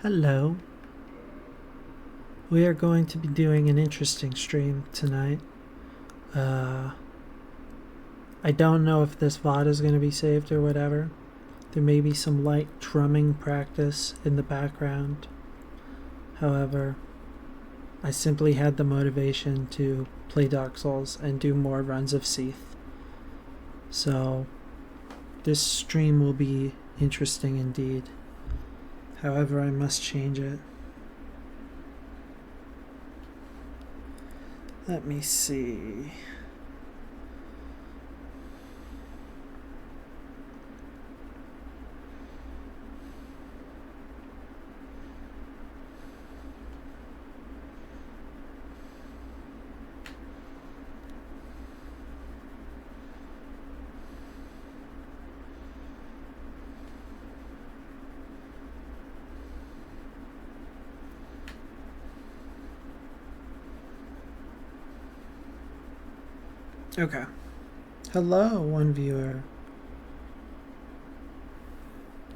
Hello. We are going to be doing an interesting stream tonight. I don't know if this VOD is going to be saved or whatever. There may be some light drumming practice in the background. However, I simply had the motivation to play Dark Souls and do more runs of Seath. So, this stream will be interesting indeed. However, I must change it. Let me see. Okay. Hello, one viewer.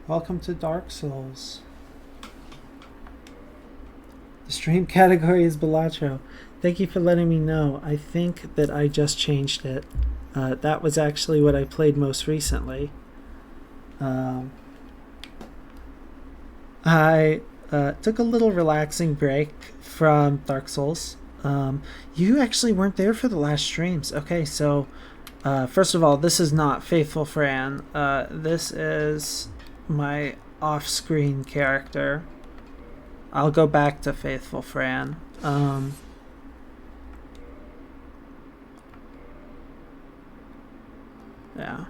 Welcome to Dark Souls. The stream category is Balacho. Thank you for letting me know. I think that I just changed it. That was actually what I played most recently. I took a little relaxing break from Dark Souls. You actually weren't there for the last streams. Okay, so first of all, this is not Faithful Fran. This is my off-screen character. I'll go back to Faithful Fran. Yeah.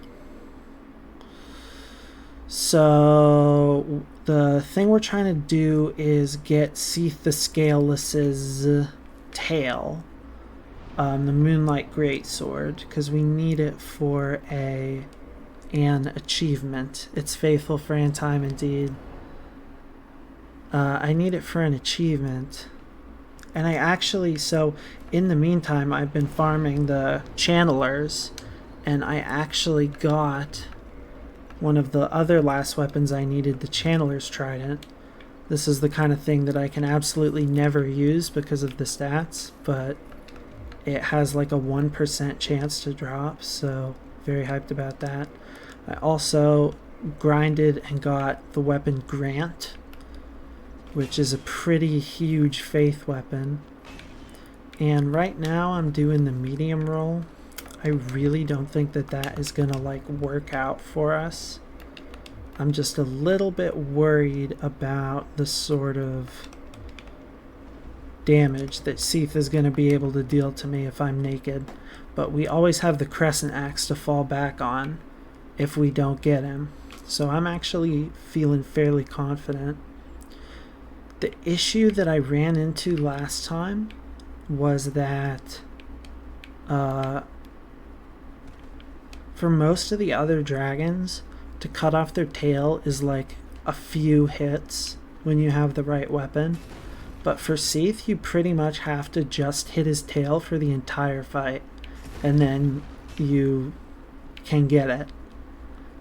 So the thing we're trying to do is get Seath the Scaleless's tail, the Moonlight Greatsword, because we need it for an achievement. It's Faithful Fran time indeed. I need it for an achievement, and I actually, so in the meantime I've been farming the channelers, and I actually got one of the other last weapons I needed, the Channeler's Trident. This is the kind of thing that I can absolutely never use because of the stats, but it has like a 1% chance to drop, so very hyped about that. I also grinded and got the weapon Grant, which is a pretty huge faith weapon. And right now I'm doing the medium roll. I really don't think that that is gonna like work out for us. I'm just a little bit worried about the sort of damage that Seath is going to be able to deal to me if I'm naked. But we always have the Crescent Axe to fall back on if we don't get him. So I'm actually feeling fairly confident. The issue that I ran into last time was that for most of the other dragons, to cut off their tail is like a few hits when you have the right weapon. But for Seath, you pretty much have to just hit his tail for the entire fight, and then you can get it.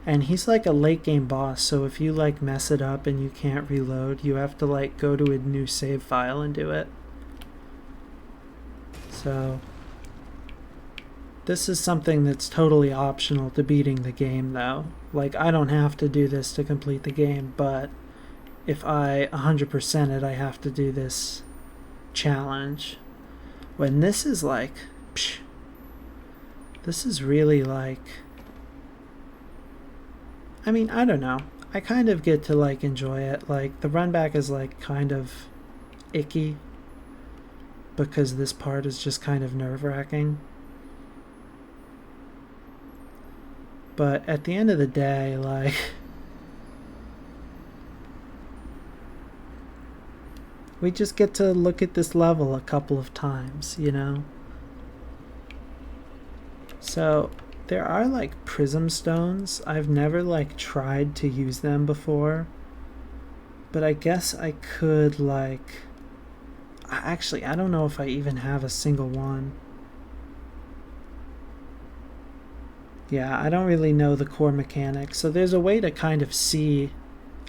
And he's like a late game boss, so if you like mess it up and you can't reload, you have to like go to a new save file and do it. So this is something that's totally optional to beating the game, though. Like, I don't have to do this to complete the game, but if I 100% it, I have to do this challenge. When this is like, psh, this is really like, I mean, I don't know. I kind of get to like enjoy it. Like, the run back is like kind of icky because this part is just kind of nerve-wracking. But at the end of the day, like, we just get to look at this level a couple of times, you know? So there are like prism stones. I've never like tried to use them before, but I guess I could like, actually I don't know if I even have a single one. Yeah, I don't really know the core mechanics, so there's a way to kind of see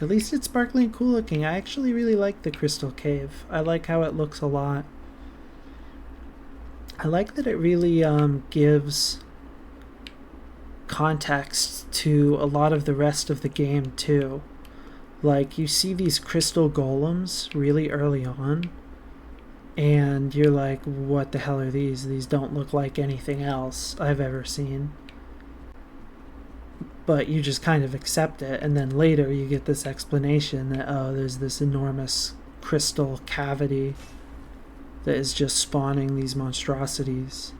At least it's sparkly and cool looking. I actually really like the crystal cave. I like how it looks a lot. I like that it really gives context to a lot of the rest of the game too. Like, you see these crystal golems really early on, and you're like, what the hell are these? These don't look like anything else I've ever seen. But you just kind of accept it, and then later you get this explanation that, oh, there's this enormous crystal cavity that is just spawning these monstrosities.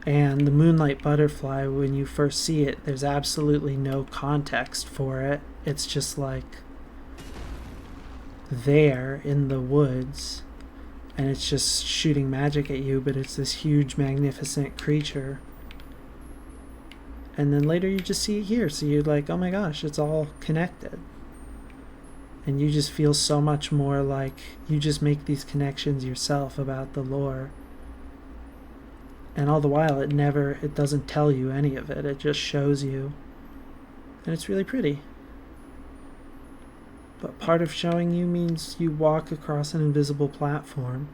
And the moonlight butterfly, when you first see it, there's absolutely no context for it. It's just like there in the woods, and it's just shooting magic at you, but it's this huge, magnificent creature. And then later you just see it here, so you're like, oh my gosh, it's all connected. And you just feel so much more like you just make these connections yourself about the lore. And all the while it doesn't tell you any of it, it just shows you. And it's really pretty. But part of showing you means you walk across an invisible platform.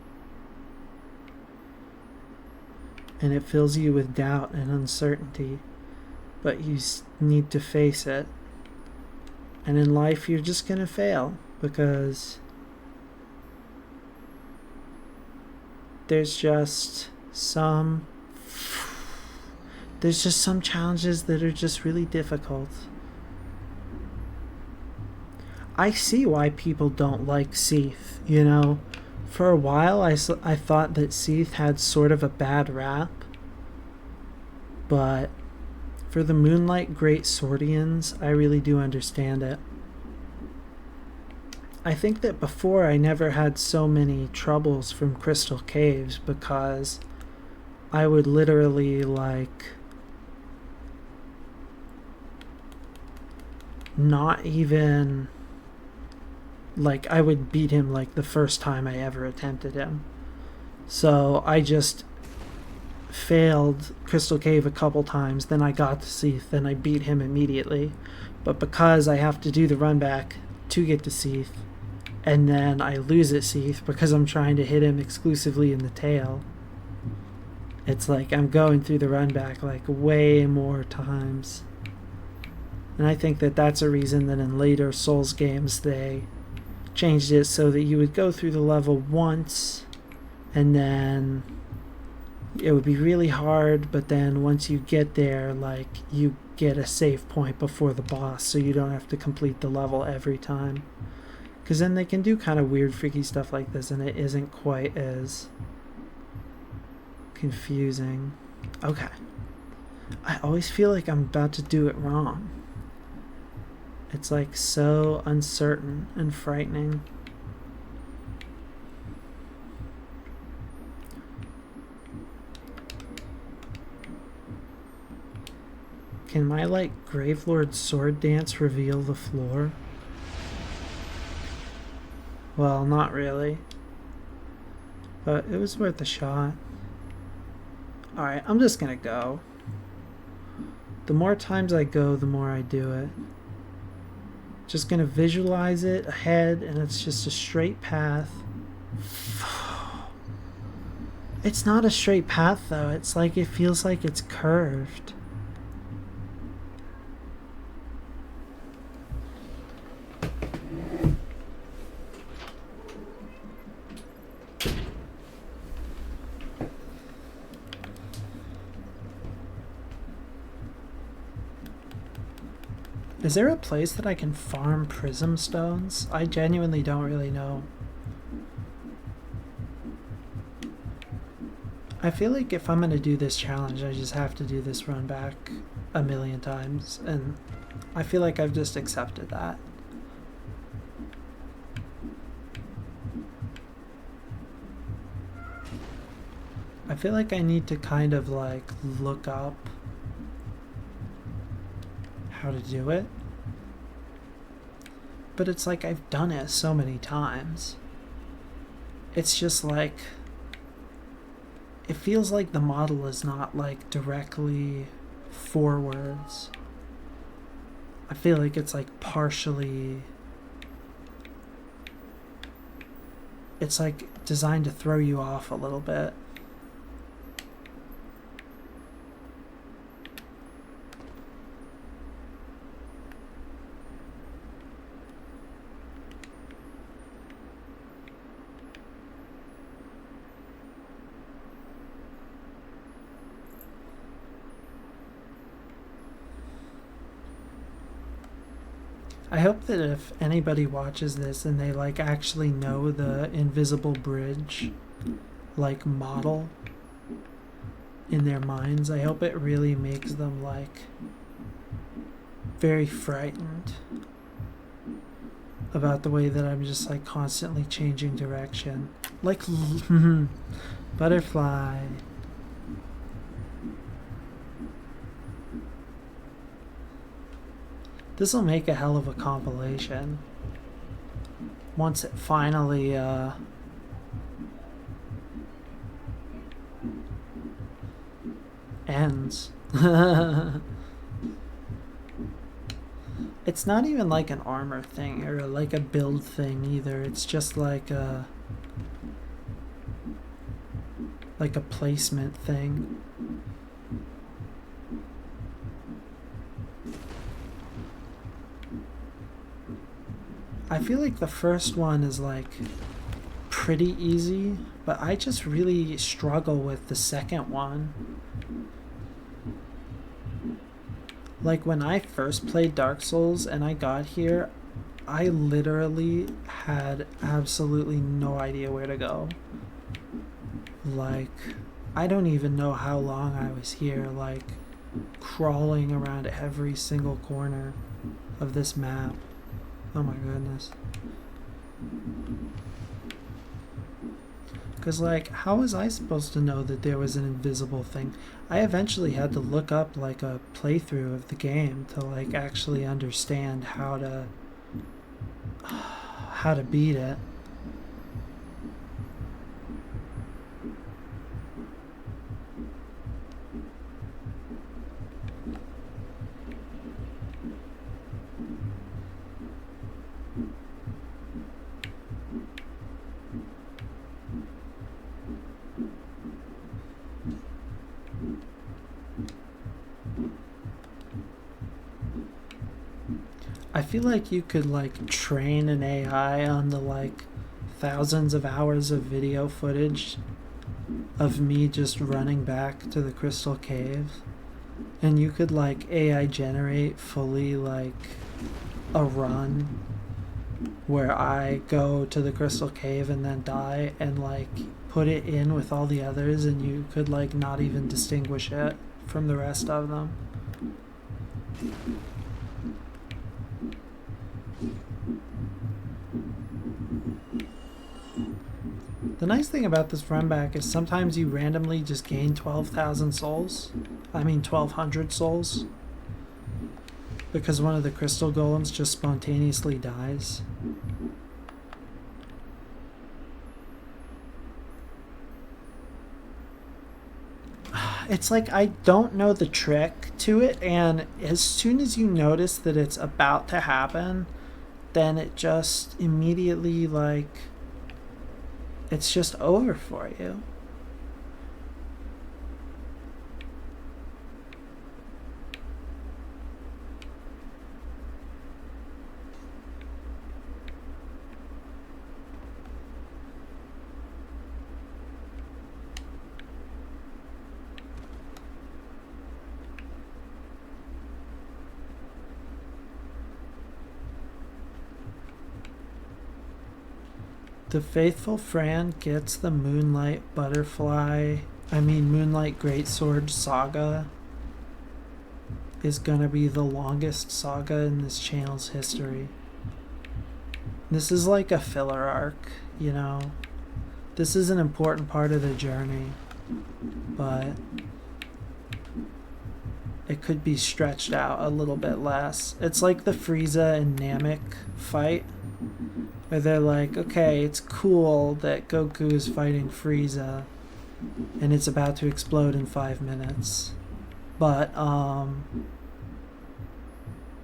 And it fills you with doubt and uncertainty. But you need to face it. And in life, you're just going to fail, because there's just some challenges that are just really difficult. I see why people don't like Seath, you know. For a while, I thought that Seath had sort of a bad rap, but for the Moonlight Great Swordians, I really do understand it. I think that before I never had so many troubles from Crystal Caves, because I would literally not even I would beat him the first time I ever attempted him. So I just failed Crystal Cave a couple times, then I got to Seath, then I beat him immediately. But because I have to do the run back to get to Seath, and then I lose at Seath because I'm trying to hit him exclusively in the tail, it's like I'm going through the run back way more times. And I think that that's a reason that in later Souls games they changed it so that you would go through the level once, and then it would be really hard, but then once you get there, you get a save point before the boss, so you don't have to complete the level every time. Because then they can do kind of weird, freaky stuff like this, and it isn't quite as confusing. Okay. I always feel like I'm about to do it wrong. It's so uncertain and frightening. Can my Gravelord sword dance reveal the floor? Well, not really. But it was worth a shot. Alright, I'm just gonna go. The more times I go, the more I do it. Just gonna visualize it ahead, and it's just a straight path. It's not a straight path though, it's it feels like it's curved. Is there a place that I can farm prism stones? I genuinely don't really know. I feel like if I'm going to do this challenge, I just have to do this run back a million times, and I feel like I've just accepted that. I feel like I need to kind of look up how to do it. But it's I've done it so many times. It's just it feels like the model is not directly forwards. I feel like it's like partially, it's like designed to throw you off a little bit. I hope that if anybody watches this and they like actually know the invisible bridge like model in their minds, I hope it really makes them like very frightened about the way that I'm just like constantly changing direction. Like butterfly. This will make a hell of a compilation once it finally ends. It's not even like an armor thing or like a build thing either. It's just like a placement thing. I feel like the first one is like pretty easy, but I just really struggle with the second one. Like when I first played Dark Souls and I got here, I literally had absolutely no idea where to go. Like, I don't even know how long I was here, like crawling around every single corner of this map. Oh my goodness. Because, like, how was I supposed to know that there was an invisible thing? I eventually had to look up, like, a playthrough of the game to, like, actually understand how to beat it. I feel like you could like train an AI on the like thousands of hours of video footage of me just running back to the Crystal Cave, and you could like AI generate fully like a run where I go to the Crystal Cave and then die and like put it in with all the others, and you could like not even distinguish it from the rest of them. The nice thing about this run back is sometimes you randomly just gain 12,000 souls. I mean 1,200 souls. Because one of the crystal golems just spontaneously dies. It's like I don't know the trick to it, and as soon as you notice that it's about to happen, then it just immediately like it's just over for you. The faithful Fran gets the Moonlight Greatsword saga is gonna be the longest saga in this channel's history. This is like a filler arc, you know? This is an important part of the journey, but it could be stretched out a little bit less. It's like the Frieza and Namek fight, where they're like, okay, it's cool that Goku is fighting Frieza and it's about to explode in 5 minutes, but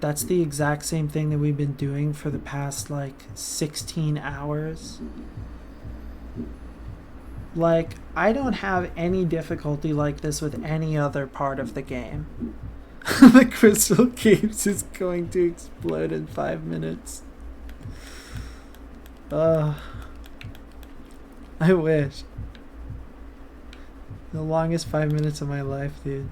That's the exact same thing that we've been doing for the past like 16 hours. Like, I don't have any difficulty like this with any other part of the game. The crystal caves is going to explode in 5 minutes. I wish. The longest 5 minutes of my life, dude.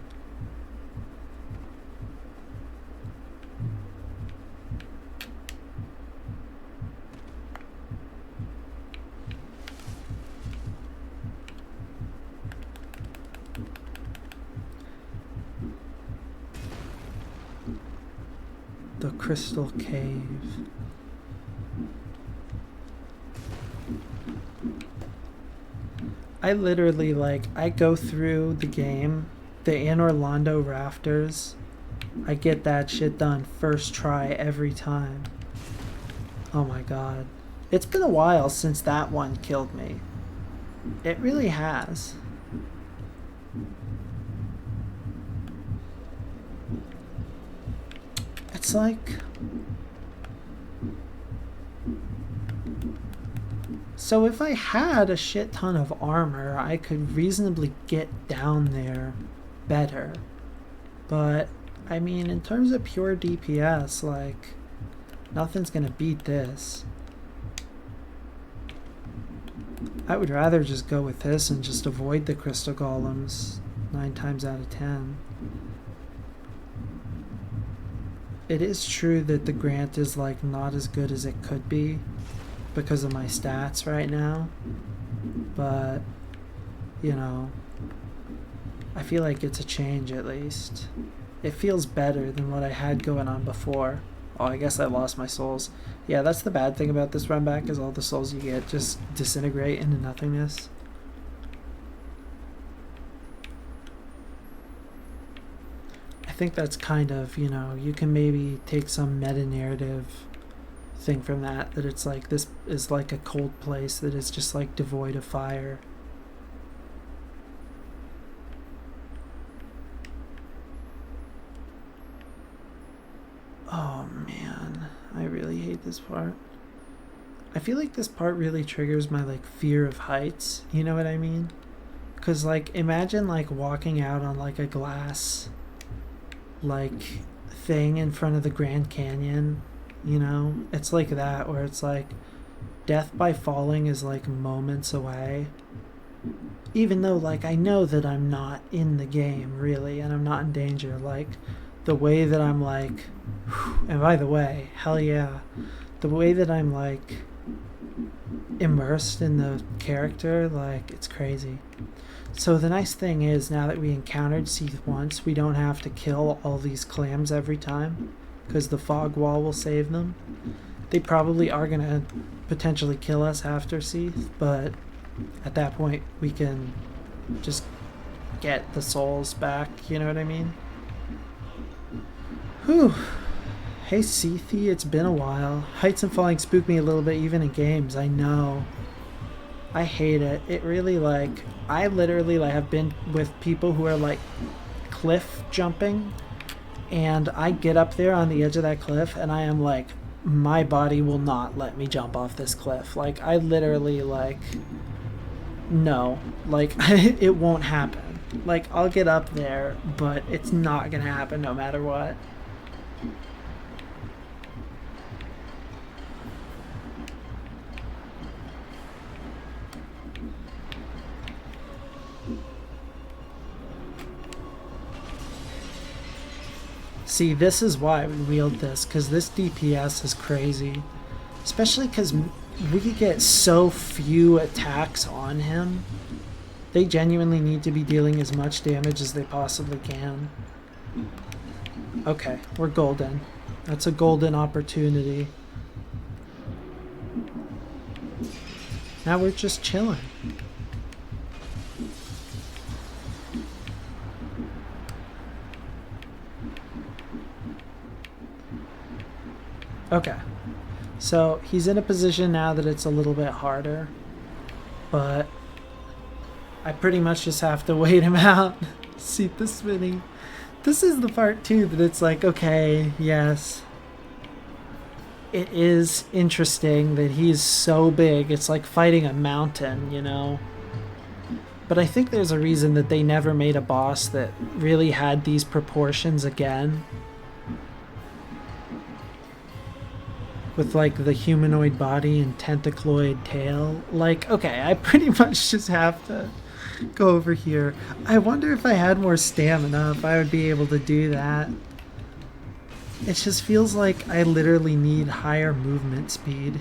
The crystal cave. I literally, like, I go through the game, the In Orlando rafters, I get that shit done first try every time. Oh my god. It's been a while since that one killed me. It really has. It's like... So if I had a shit ton of armor, I could reasonably get down there better. But, I mean, in terms of pure DPS, like, nothing's gonna beat this. I would rather just go with this and just avoid the crystal golems 9 times out of 10. It is true that the Grant is, like, not as good as it could be because of my stats right now, but, you know, I feel like it's a change at least. It feels better than what I had going on before. Oh, I guess I lost my souls. Yeah, that's the bad thing about this run back, is all the souls you get just disintegrate into nothingness. I think that's kind of, you know, you can maybe take some meta-narrative thing from that it's like, this is like a cold place that is just like devoid of fire. Oh man, I really hate this part. I feel like this part really triggers my like fear of heights, you know what I mean? Because like, imagine like walking out on like a glass like thing in front of the Grand Canyon. You know, it's like that, where it's like death by falling is like moments away, even though like I know that I'm not in the game really and I'm not in danger. Like the way that I'm like, and by the way, hell yeah, the way that I'm like immersed in the character, like it's crazy. So the nice thing is, now that we encountered Seath once, we don't have to kill all these clams every time, because the fog wall will save them. They probably are going to potentially kill us after Seath, but at that point we can just get the souls back, you know what I mean? Whew. Hey Seathy, it's been a while. Heights and falling spook me a little bit even in games, I know. I hate it. It really, like, I literally like have been with people who are like cliff jumping, and I get up there on the edge of that cliff and I am like, my body will not let me jump off this cliff. Like, I literally, like, no, like, it won't happen. Like, I'll get up there, but it's not gonna happen no matter what. See, this is why we wield this, because this DPS is crazy. Especially because we get so few attacks on him. They genuinely need to be dealing as much damage as they possibly can. Okay, we're golden. That's a golden opportunity. Now we're just chilling. Okay, so he's in a position now that it's a little bit harder, but I pretty much just have to wait him out. See the spinning. This is the part too that it's like, okay, yes, it is interesting that he's so big. It's like fighting a mountain, you know? But I think there's a reason that they never made a boss that really had these proportions again. With like the humanoid body and tentacloid tail. Like, okay, I pretty much just have to go over here. I wonder if I had more stamina, if I would be able to do that. It just feels like I literally need higher movement speed.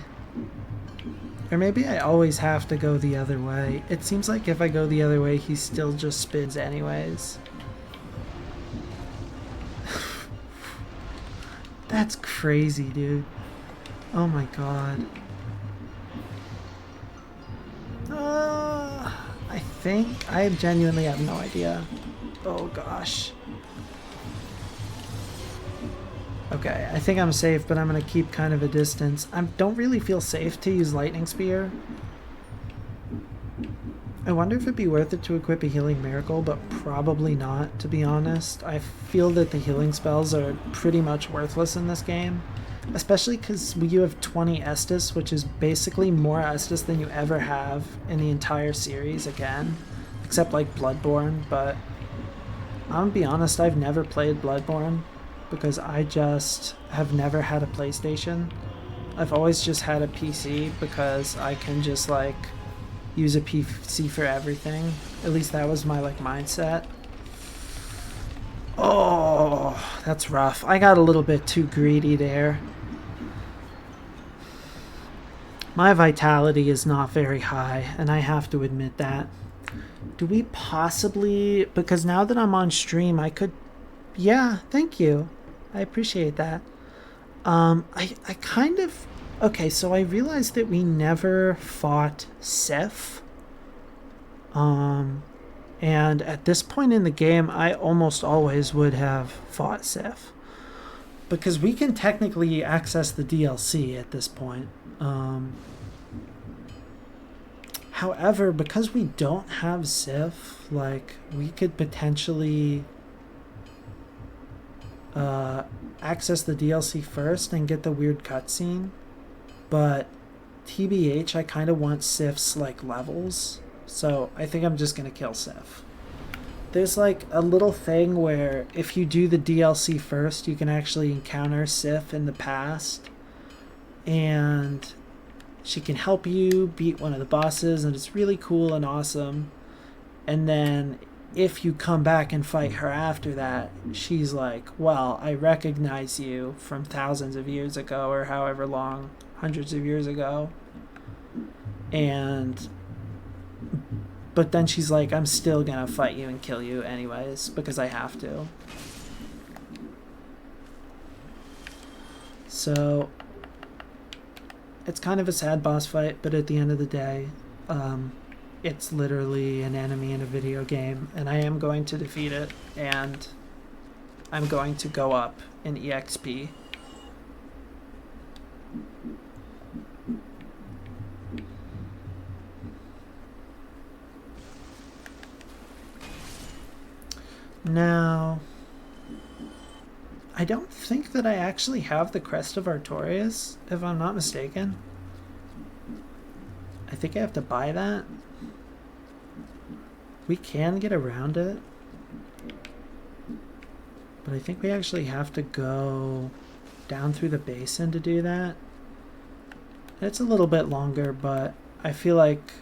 Or maybe I always have to go the other way. It seems like if I go the other way, he still just spins anyways. That's crazy, dude. Oh my god. I think I genuinely have no idea. Oh gosh. Okay, I think I'm safe, but I'm gonna keep kind of a distance. I don't really feel safe to use Lightning Spear. I wonder if it'd be worth it to equip a Healing Miracle, but probably not, to be honest. I feel that the healing spells are pretty much worthless in this game. Especially because you have 20 Estus, which is basically more Estus than you ever have in the entire series again. Except like Bloodborne, but I'm gonna be honest, I've never played Bloodborne because I just have never had a PlayStation. I've always just had a PC because I can just like use a PC for everything. At least that was my like mindset. Oh, that's rough. I got a little bit too greedy there. My vitality is not very high, and I have to admit that. Do we possibly... Because now that I'm on stream, I could... Yeah, thank you. I appreciate that. I kind of... Okay, so I realized that we never fought Seath. And at this point in the game, I almost always would have fought Seath. Because we can technically access the DLC at this point. However, because we don't have Seath, like, we could potentially access the DLC first and get the weird cutscene. But TBH, I kind of want Seath's, like, levels. So I think I'm just going to kill Seath. There's like a little thing where if you do the DLC first, you can actually encounter Seath in the past. And she can help you beat one of the bosses, and it's really cool and awesome. And then if you come back and fight her after that, she's like, well, I recognize you from thousands of years ago, or however long, hundreds of years ago. But then she's like, I'm still gonna fight you and kill you anyways, because I have to. So it's kind of a sad boss fight, but at the end of the day, it's literally an enemy in a video game, and I am going to defeat it, and I'm going to go up in EXP. Now, I don't think that I actually have the Crest of Artorias, if I'm not mistaken. I think I have to buy that. We can get around it. But I think we actually have to go down through the basin to do that. It's a little bit longer, but I feel like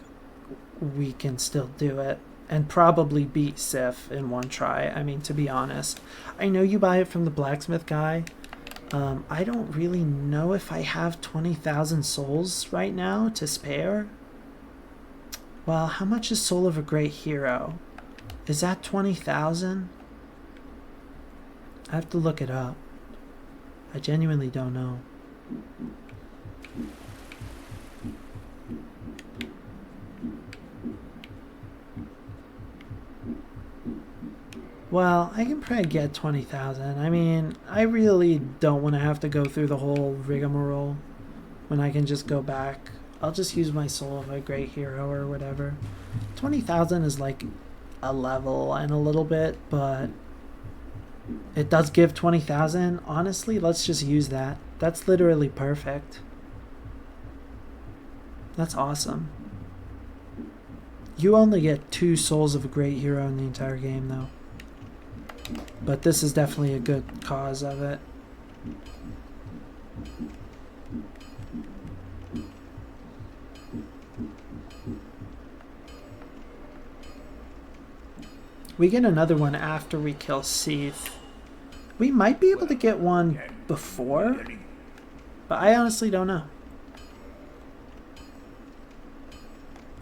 we can still do it. And probably beat Seath in one try. I mean, to be honest. I know you buy it from the blacksmith guy. I don't really know if I have 20,000 souls right now to spare. Well, how much is Soul of a Great Hero? Is that 20,000? I have to look it up. I genuinely don't know. Well, I can probably get 20,000. I mean, I really don't want to have to go through the whole rigmarole when I can just go back. I'll just use my Soul of a Great Hero or whatever. 20,000 is like a level and a little bit, but it does give 20,000. Honestly, let's just use that. That's literally perfect. That's awesome. You only get 2 souls of a great hero in the entire game, though. But this is definitely a good cause of it. We get another one after we kill Seath. We might be able to get one before, but I honestly don't know.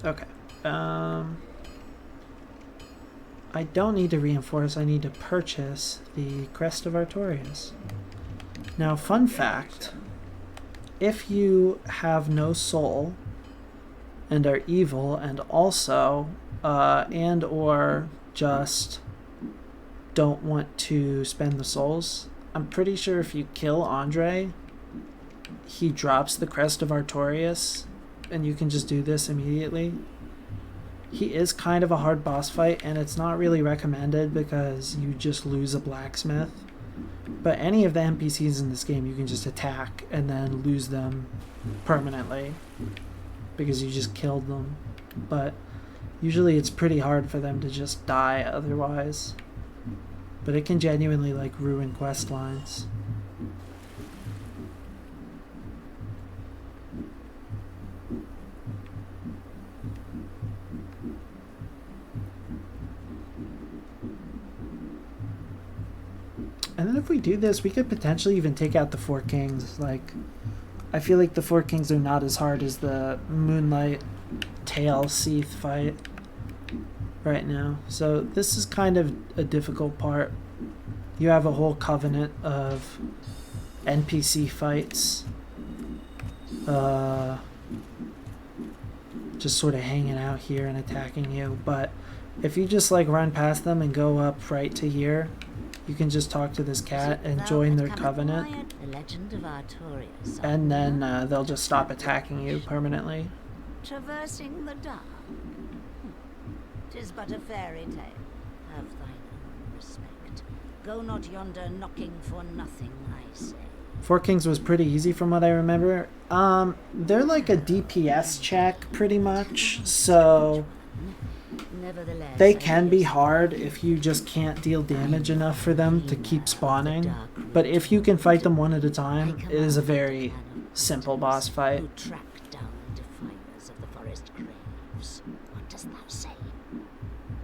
Okay. I don't need to reinforce, I need to purchase the Crest of Artorias. Now, fun fact, if you have no soul and are evil and also and or just don't want to spend the souls, I'm pretty sure if you kill Andre, he drops the Crest of Artorias and you can just do this immediately. He is kind of a hard boss fight, and it's not really recommended because you just lose a blacksmith. But any of the NPCs in this game you can just attack and then lose them permanently because you just killed them. But usually it's pretty hard for them to just die otherwise. But it can genuinely like ruin quest lines. And then if we do this, we could potentially even take out the 4 kings. Like, I feel like the 4 kings are not as hard as the Moonlight Tail Seath fight right now. So this is kind of a difficult part. You have a whole covenant of NPC fights. Just sort of hanging out here and attacking you. But if you just like run past them and go up right to here, you can just talk to this cat and join their covenant, and then they'll just stop attacking you permanently. Traversing the dark. 'Tis but a fairy tale. Have thine own respect. Go not yonder knocking for nothing, I say. 4 Kings was pretty easy from what I remember. They're like a DPS check pretty much, so they can be hard if you just can't deal damage enough for them to keep spawning. But if you can fight them one at a time, it is a very simple boss fight. Who track down defilers of the forest graves. What dost thou say?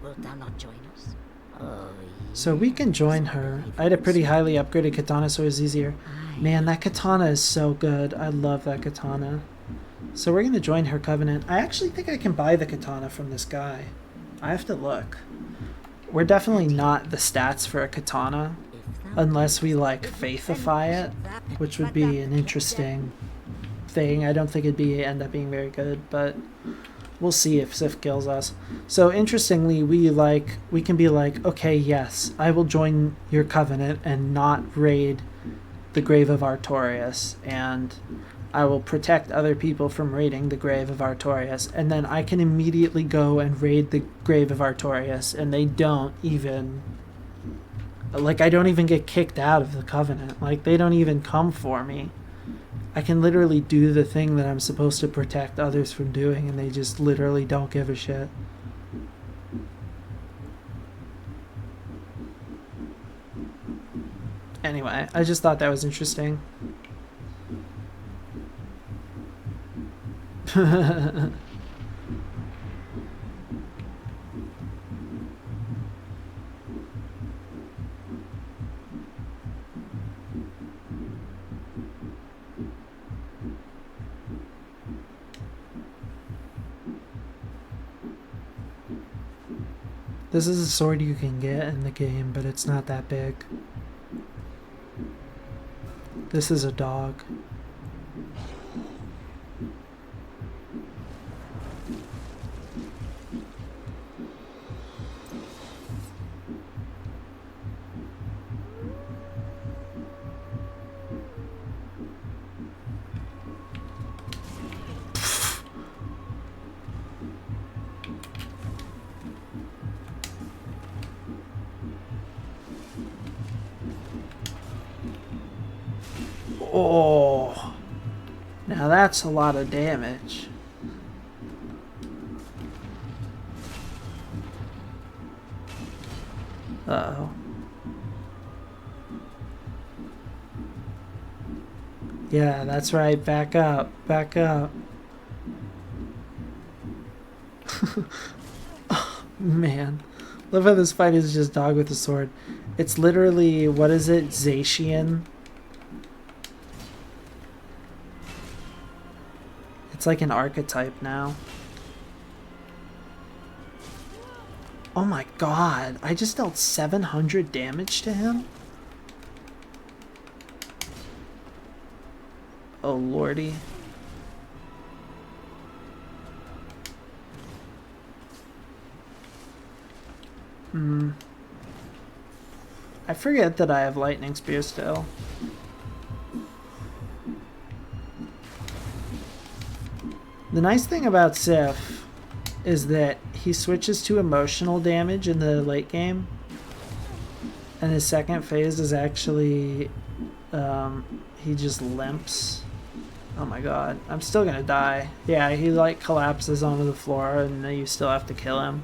Wilt thou not join us? Oh, so we can join her. I had a pretty highly upgraded katana, so it was easier. Man, that katana is so good. I love that katana. So we're going to join her covenant. I actually think I can buy the katana from this guy. I have to look. We're definitely not the stats for a katana unless we like faithify it, which would be an interesting thing. I don't think it'd end up being very good, but we'll see if Sif kills us. So interestingly, we can be like, okay, yes, I will join your covenant and not raid the Grave of Artorias, and I will protect other people from raiding the Grave of Artorias, and then I can immediately go and raid the Grave of Artorias, and they don't even, like, I don't even get kicked out of the Covenant. Like, they don't even come for me. I can literally do the thing that I'm supposed to protect others from doing, and they just literally don't give a shit. Anyway, I just thought that was interesting. This is a sword you can get in the game, but it's not that big. This is a dog. Oh. Now that's a lot of damage. Uh-oh. Yeah, that's right. Back up. Back up. Oh, man. Love how this fight is just dog with a sword. It's literally, what is it? Zacian? It's like an archetype now. Oh my god. I just dealt 700 damage to him? Oh lordy. I forget that I have lightning spear still. The nice thing about Seath is that he switches to emotional damage in the late game, and his second phase is actually he just limps. Oh my god, I'm still gonna die. Yeah, he like collapses onto the floor and then you still have to kill him.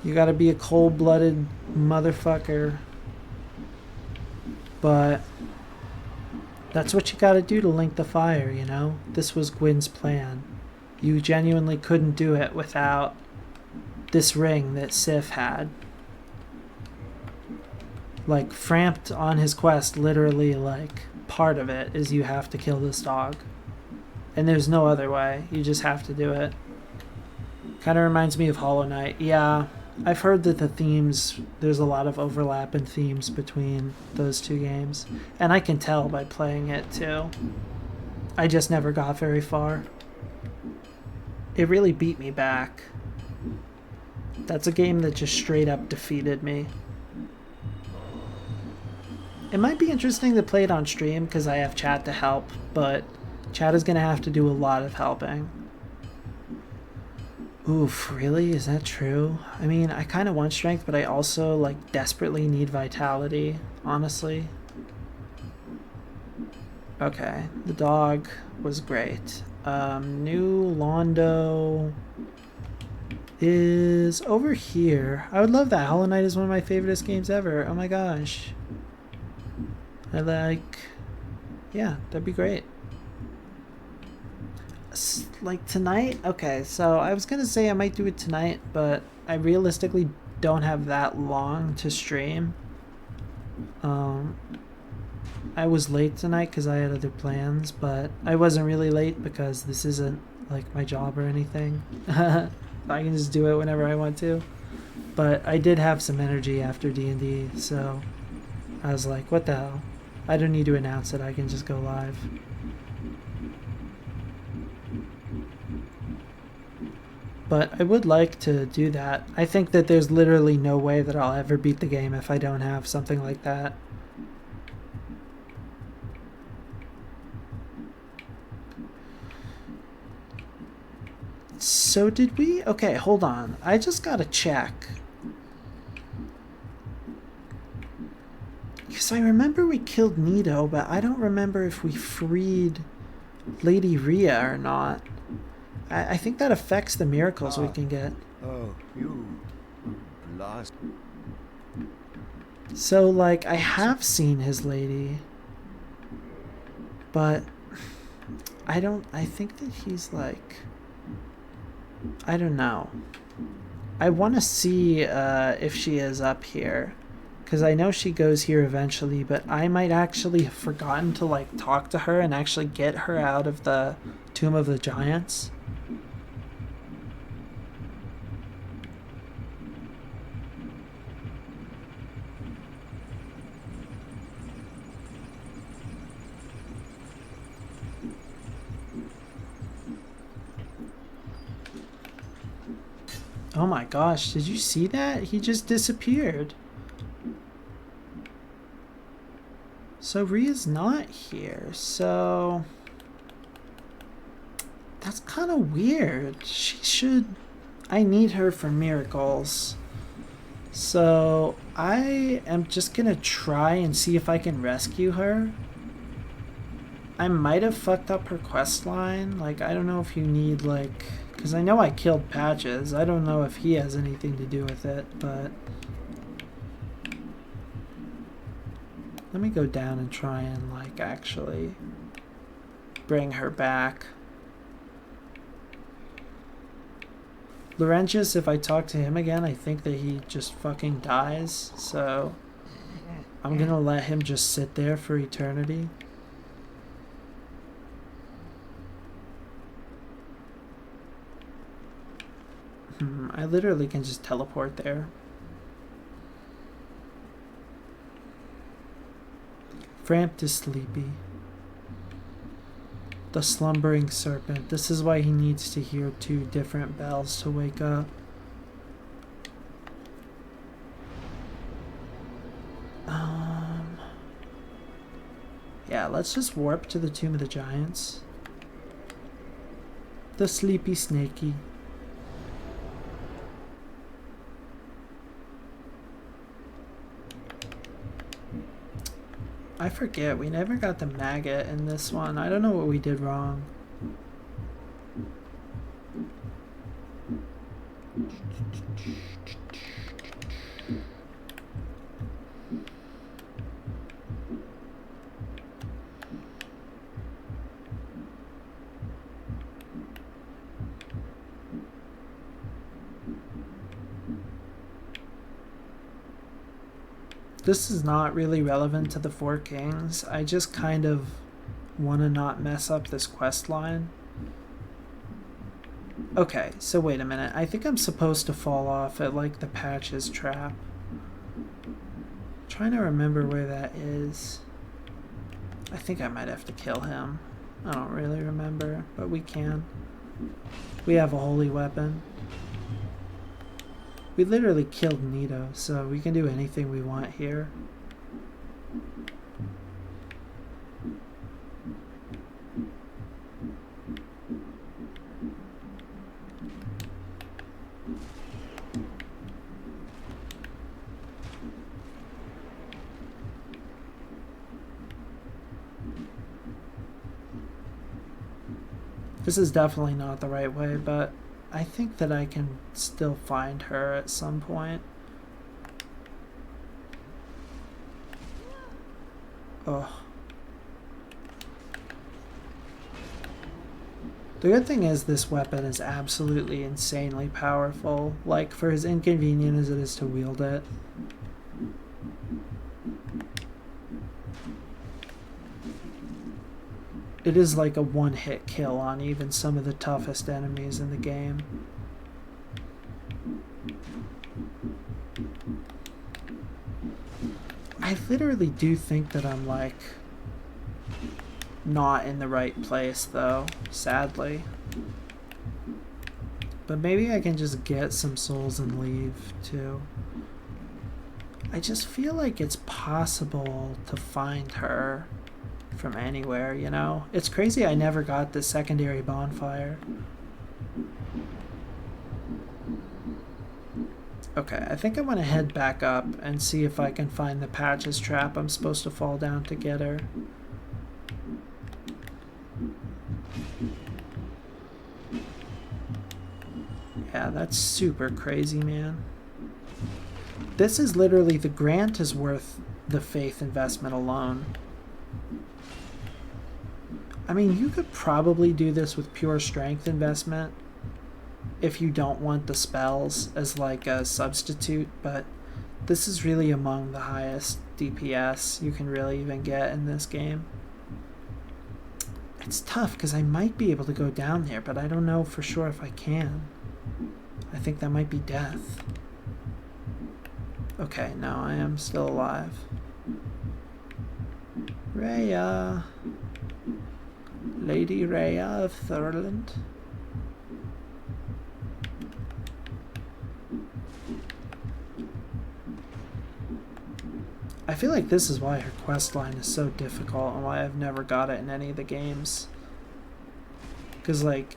You gotta be a cold-blooded motherfucker. But that's what you gotta do to link the fire, you know? This was Gwyn's plan. You genuinely couldn't do it without this ring that Seath had. Like, Framped on his quest, literally, like, part of it is you have to kill this dog. And there's no other way. You just have to do it. Kind of reminds me of Hollow Knight. Yeah, I've heard that the themes, there's a lot of overlap in themes between those two games. And I can tell by playing it, too. I just never got very far. It really beat me back. That's a game that just straight up defeated me. It might be interesting to play it on stream because I have chat to help, but chat is going to have to do a lot of helping. Oof, really? Is that true? I mean, I kind of want strength, but I also, like, desperately need vitality, honestly. Okay, the dog was great. New Londo is over here. I would love that. Hollow Knight is one of my favoriteest games ever. Oh my gosh. I like... Yeah, that'd be great. Like tonight? Okay, so I was gonna say I might do it tonight, but I realistically don't have that long to stream. I was late tonight because I had other plans, but I wasn't really late because this isn't like my job or anything. I can just do it whenever I want to. But I did have some energy after D&D, so I was like, what the hell? I don't need to announce it, I can just go live. But I would like to do that. I think that there's literally no way that I'll ever beat the game if I don't have something like that. So did we? Okay, hold on. I just gotta check. Because I remember we killed Nito, but I don't remember if we freed Lady Rhea or not. I think that affects the miracles we can get. Oh, you lost. So, like, I have seen his lady, but I think that he's like, I don't know. I want to see if she is up here, because I know she goes here eventually, but I might actually have forgotten to, like, talk to her and actually get her out of the Tomb of the Giants. Oh my gosh, did you see that? He just disappeared. So Rhea's not here, so that's kind of weird. I need her for miracles. So I am just gonna try and see if I can rescue her. I might have fucked up her quest line. Like, I don't know if you need, like... Because I know I killed Patches. I don't know if he has anything to do with it, but... Let me go down and try and, like, actually bring her back. Laurentius, if I talk to him again, I think that he just fucking dies. So I'm gonna let him just sit there for eternity. I literally can just teleport there. Frampt is sleepy. The slumbering serpent. This is why he needs to hear 2 different bells to wake up. Yeah, let's just warp to the Tomb of the Giants. The sleepy snakey. I forget, we never got the maggot in this one. I don't know what we did wrong. This is not really relevant to the Four Kings. I just kind of want to not mess up this quest line. Okay, so wait a minute. I think I'm supposed to fall off at, like, the Patches trap. I'm trying to remember where that is. I think I might have to kill him. I don't really remember, but we can. We have a holy weapon. We literally killed Nito, so we can do anything we want here. This is definitely not the right way, but I think that I can still find her at some point. Ugh. The good thing is this weapon is absolutely insanely powerful. Like, for as inconvenient as it is to wield it. It is like a one-hit kill on even some of the toughest enemies in the game. I literally do think that I'm, like, not in the right place, though, sadly. But maybe I can just get some souls and leave, too. I just feel like it's possible to find her from anywhere, you know? It's crazy I never got the secondary bonfire. Okay, I think I want to head back up and see if I can find the Patches trap I'm supposed to fall down to get her. Yeah, that's super crazy, man. This is literally, the grant is worth the faith investment alone. I mean, you could probably do this with pure strength investment if you don't want the spells as like a substitute, but this is really among the highest DPS you can really even get in this game. It's tough because I might be able to go down there, but I don't know for sure if I can. I think that might be death. Okay, no, I am still alive. Rhea. Lady Rhea of Thurland. I feel like this is why her quest line is so difficult and why I've never got it in any of the games. Because, like,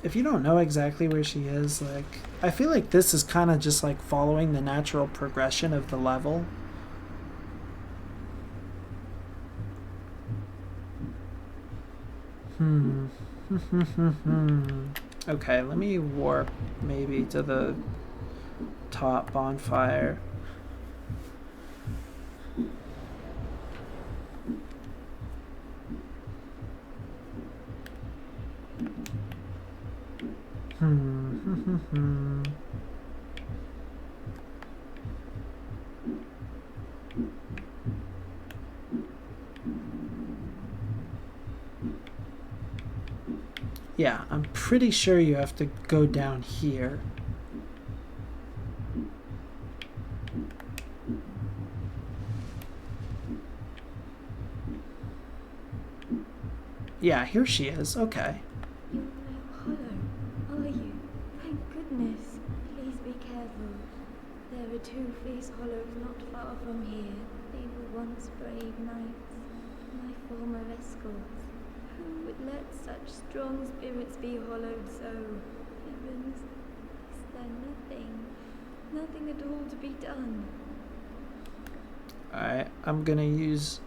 if you don't know exactly where she is, like, I feel like this is kind of just like following the natural progression of the level. Okay, let me warp maybe to the top bonfire. Yeah, I'm pretty sure you have to go down here. Yeah, here she is. Okay. You're no hollow, are you? Thank goodness. Please be careful. There are two fierce hollows not far from here. They were once brave knights, my former escorts. Who would let such strong spirits be hollowed so? Heavens, is there nothing at all to be done? Alright, I'm gonna use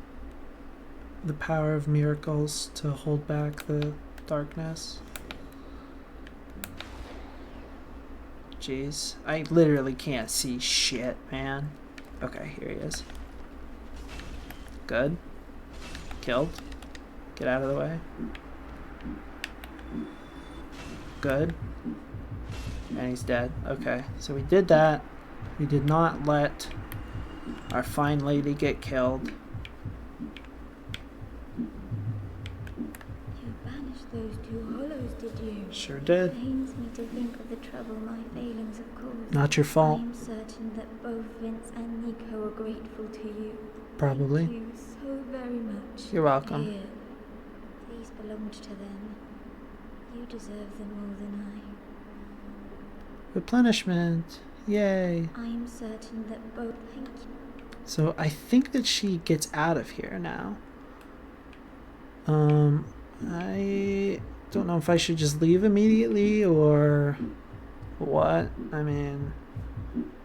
the power of miracles to hold back the darkness. Jeez, I literally can't see shit, man. Okay, here he is. Good. Killed. Get out of the way. Good. And he's dead. Okay, so we did that. We did not let our fine lady get killed. You banished those two hollows, did you? Sure did. It pains me to think of the trouble my failings have caused. Not your fault. I am certain that both Vince and Nico are grateful to you. Probably. Thank you so very much. You're welcome. Here, these belonged to them. You deserve them more than Replenishment. Yay. I am certain that both. Thank you. So I think that she gets out of here now. I don't know if I should just leave immediately or what. I mean,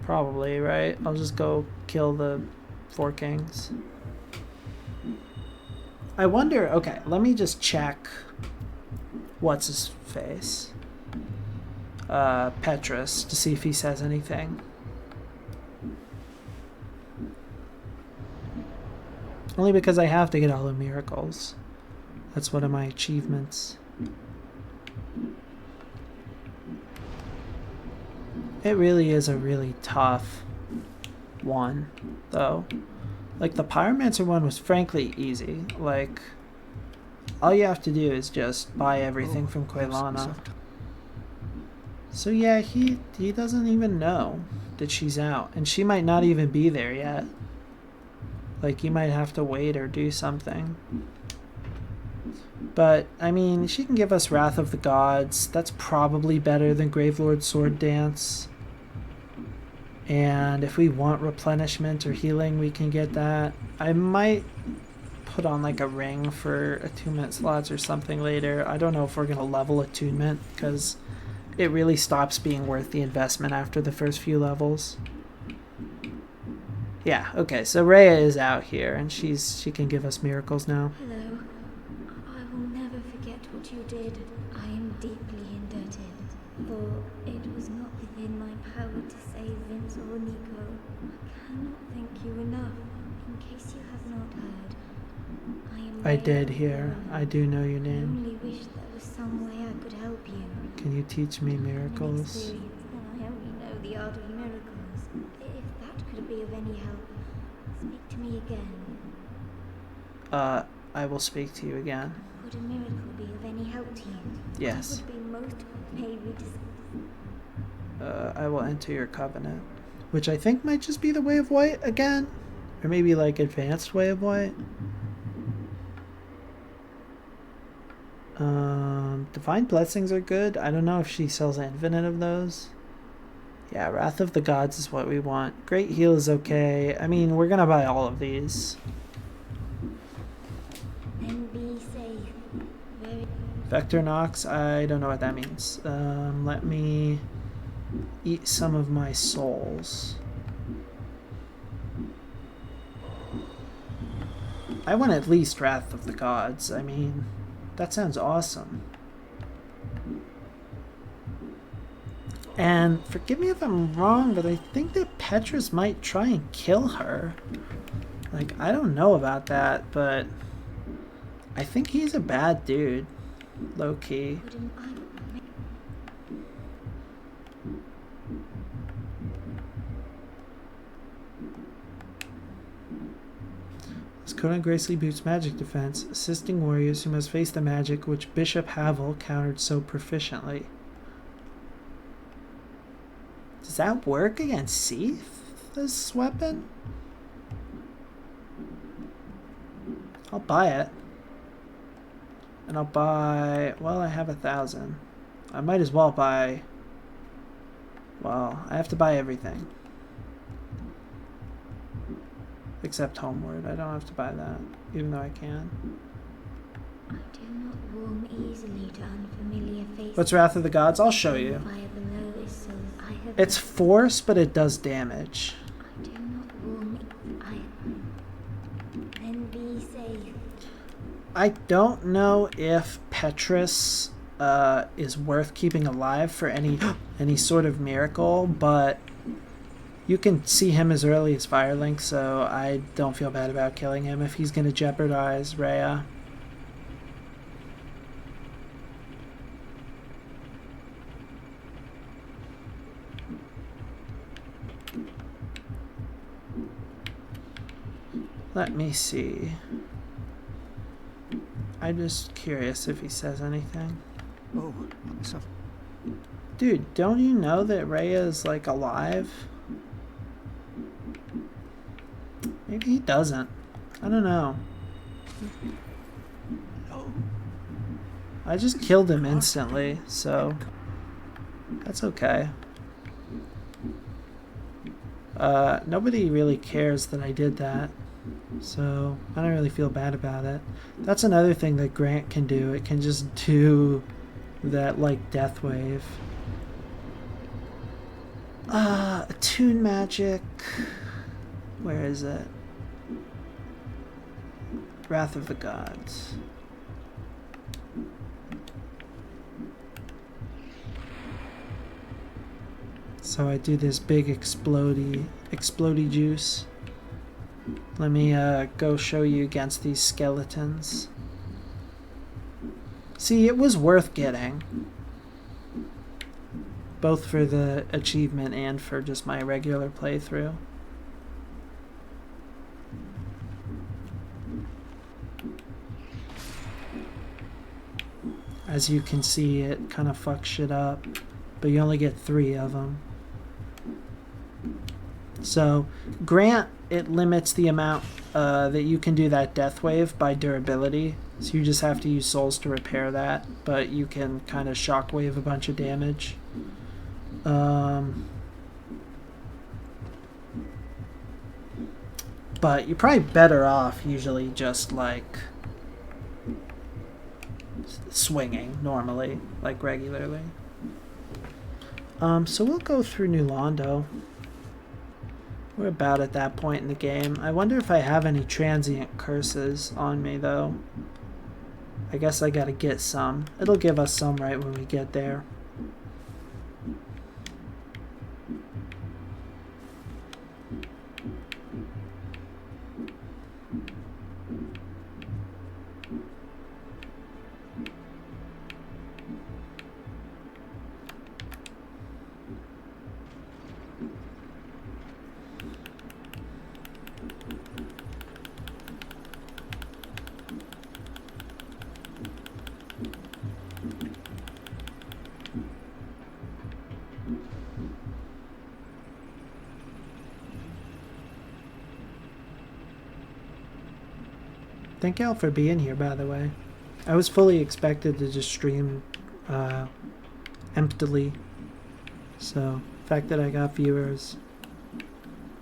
probably, right? I'll just go kill the four kings. I wonder, okay, let me just check what's his face. Petrus, to see if he says anything. Only because I have to get all the miracles. That's one of my achievements. It really is a really tough one, though. Like, the Pyromancer one was frankly easy. Like, all you have to do is just buy everything from Quaylana. So yeah, he doesn't even know that she's out. And she might not even be there yet. Like, you might have to wait or do something. But, I mean, she can give us Wrath of the Gods. That's probably better than Gravelord's Sword Dance. And if we want replenishment or healing, we can get that. I might put on, like, a ring for attunement slots or something later. I don't know if we're going to level attunement, because it really stops being worth the investment after the first few levels. Yeah, okay, so Rhea is out here, and she can give us miracles now. Hello. I will never forget what you did. I am deeply indebted, for it was not within my power to save Vince or Nico. I cannot thank you enough. In case you have not heard, I did hear. I do know your I name. only wish there was some way I could help you. Can you teach me I'm miracles? inexperienced, and I only know the art of miracles. If that could be of any help, speak to me again. I will speak to you again. Would a miracle be of any help to you? Yes. I would be most maybe I will enter your covenant. Which I think might just be the Way of White again. Or maybe like Advanced Way of White. Divine Blessings are good. I don't know if she sells infinite of those. Yeah, Wrath of the Gods is what we want. Great Heal is okay. I mean, we're gonna buy all of these. and be safe. Very Vector Nox, I don't know what that means. Let me eat some of my souls. I want at least Wrath of the Gods. I mean, That sounds awesome. And forgive me if I'm wrong, but I think that Petrus might try and kill her. Like, I don't know about that, but I think he's a bad dude. Low-key. Wouldn't I? This code gracefully boosts magic defense, assisting warriors who must face the magic which Bishop Havel countered so proficiently. Does that work against Seath, this weapon? I'll buy it. And I'll buy... Well, I have 1,000. I might as well buy... Well, I have to buy everything. Except Homeward. I don't have to buy that, even though I can. I do not warm easily to unfamiliar faces. What's Wrath of the Gods? I'll show you. Fire below is so I have It's force, but it does damage. I do not warm. Then be safe. I don't know if Petrus is worth keeping alive for any sort of miracle, but you can see him as early as Firelink, so I don't feel bad about killing him if he's going to jeopardize Rhea. Let me see. I'm just curious if he says anything. Oh, so Dude, don't you know that Rhea is, like, alive? Maybe he doesn't. I don't know. no. I just killed him instantly, so that's okay. Nobody really cares that I did that, so I don't really feel bad about it. That's another thing that Grant can do. It can just do that, like, death wave. Attune magic. Where is it? Wrath of the Gods. So I do this big explodey juice. Let me go show you against these skeletons. See, it was worth getting. Both for the achievement and for just my regular playthrough. As you can see, it kind of fucks shit up, but you only get 3 of them. So, Grant, it limits the amount that you can do that death wave by durability. So you just have to use souls to repair that, but you can kind of shockwave a bunch of damage. But you're probably better off usually just like swinging normally, like regularly. So we'll go through New Londo. We're about at that point in the game. I wonder if I have any transient curses on me though. I guess I gotta get some. It'll give us some right when we get there. Thank y'all for being here, by the way. I was fully expected to just stream emptily. So, the fact that I got viewers,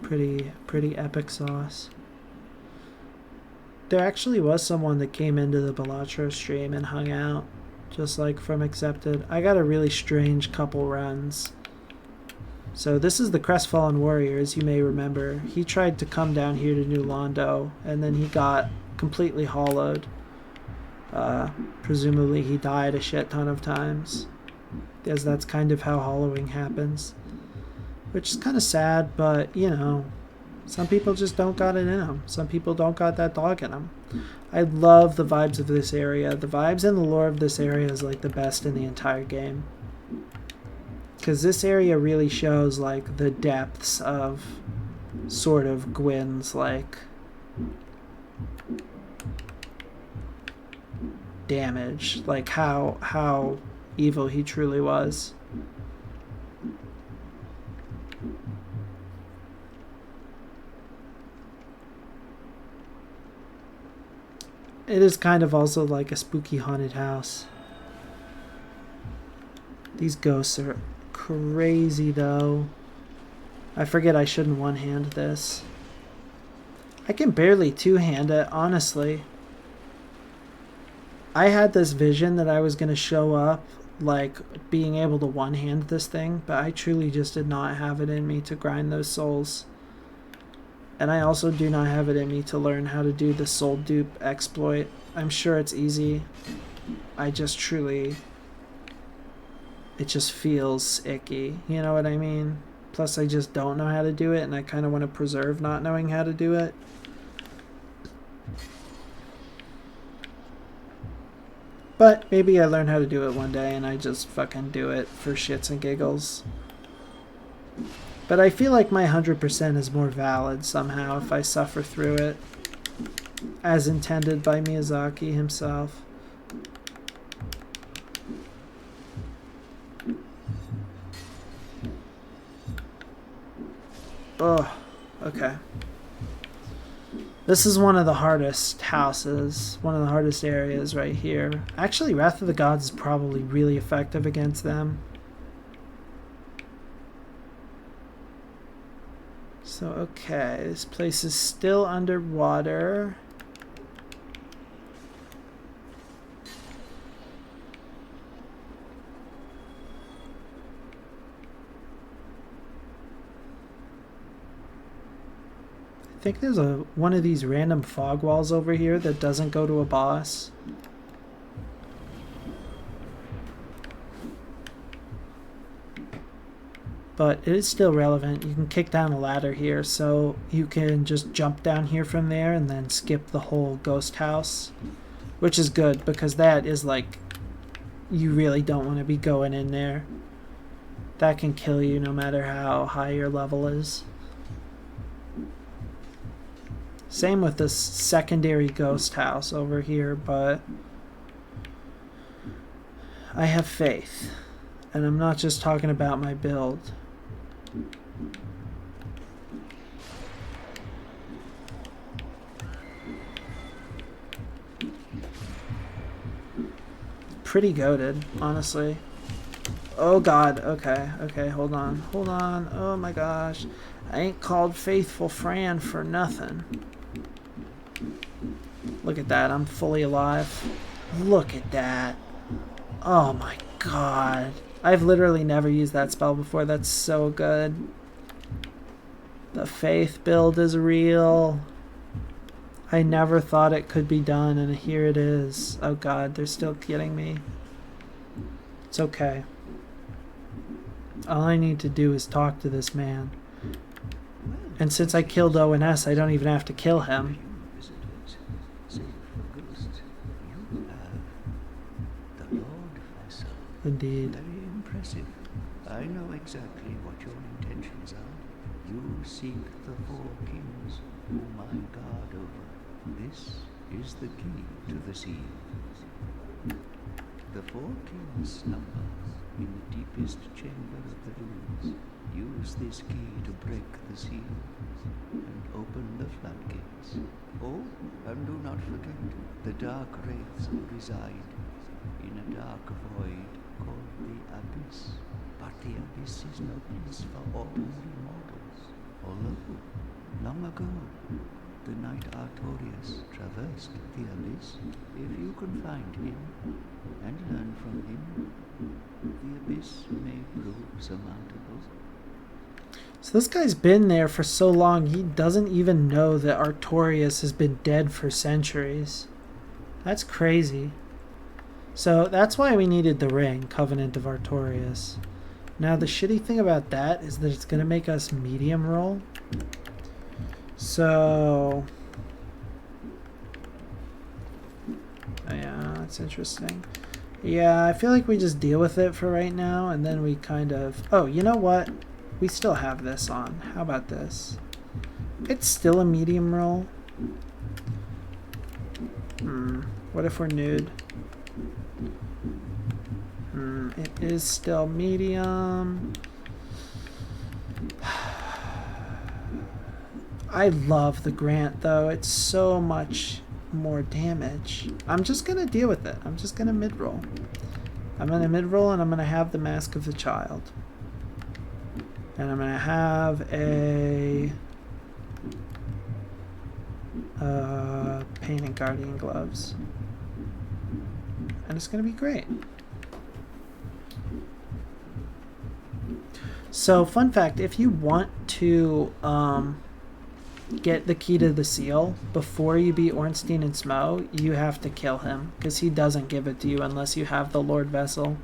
pretty epic sauce. There actually was someone that came into the Balatro stream and hung out, just like from Accepted. I got a really strange couple runs. So this is the Crestfallen Warrior, as you may remember. He tried to come down here to New Londo, and then he got completely hollowed. Presumably he died a shit ton of times, as that's kind of how hollowing happens. Which is kind of sad, but, you know, some people just don't got it in them. Some people don't got that dog in them. I love the vibes of this area. The vibes and the lore of this area is, like, the best in the entire game. Because this area really shows, like, the depths of sort of Gwyn's, like, damage. Like, how evil he truly was. It is kind of also like a spooky haunted house. These ghosts are crazy though. I forget I shouldn't one-hand this. I can barely two-hand it, honestly. I had this vision that I was going to show up like being able to one-hand this thing, but I truly just did not have it in me to grind those souls. And I also do not have it in me to learn how to do the soul dupe exploit. I'm sure it's easy. I just truly... It just feels icky. You know what I mean? Plus I just don't know how to do it, and I kind of want to preserve not knowing how to do it. But maybe I learn how to do it one day and I just fucking do it for shits and giggles. But I feel like my 100% is more valid somehow if I suffer through it, as intended by Miyazaki himself. Oh, okay. This is one of the hardest houses, one of the hardest areas right here. Actually, Wrath of the Gods is probably really effective against them. So, okay, this place is still underwater. I think there's one of these random fog walls over here that doesn't go to a boss. But it is still relevant. You can kick down a ladder here, so you can just jump down here from there and then skip the whole ghost house, which is good because that is like, you really don't want to be going in there. That can kill you no matter how high your level is. Same with this secondary ghost house over here, but I have faith. And I'm not just talking about my build. Pretty goated, honestly. Oh god, okay, hold on, oh my gosh. I ain't called Faithful Fran for nothing. Look at that, I'm fully alive. Look at that. Oh my god. I've literally never used that spell before. That's so good. The faith build is real. I never thought it could be done, and here it is. Oh god, they're still getting me. It's okay. All I need to do is talk to this man. And since I killed ONS, I don't even have to kill him. Indeed. Very impressive. I know exactly what your intentions are. You seek the four kings, whom I guard over. This is the key to the seal. The four kings slumber in the deepest chamber of the ruins. Use this key to break the seal and open the floodgates. Oh, and do not forget, the dark wraiths reside in a dark void called the Abyss. But the Abyss is no place for ordinary mortals. Although, long ago, the knight Artorius traversed the Abyss. If you can find him and learn from him, the Abyss may prove surmountable. So this guy's been there for so long, he doesn't even know that Artorius has been dead for centuries. That's crazy. So that's why we needed the ring, Covenant of Artorias. Now the shitty thing about that is that it's going to make us medium roll. So... oh yeah, that's interesting. Yeah, I feel like we just deal with it for right now, and then we kind of... oh, you know what? We still have this on. How about this? It's still a medium roll. What if we're nude? It is still medium. I love the Grant, though. It's so much more damage. I'm just going to deal with it. I'm just going to mid-roll. I'm going to mid-roll, and I'm going to have the Mask of the Child. And I'm going to have a... Pain and Guardian Gloves. And it's going to be great. So, fun fact, if you want to get the key to the seal before you beat Ornstein and Smo, you have to kill him, because he doesn't give it to you unless you have the Lord Vessel.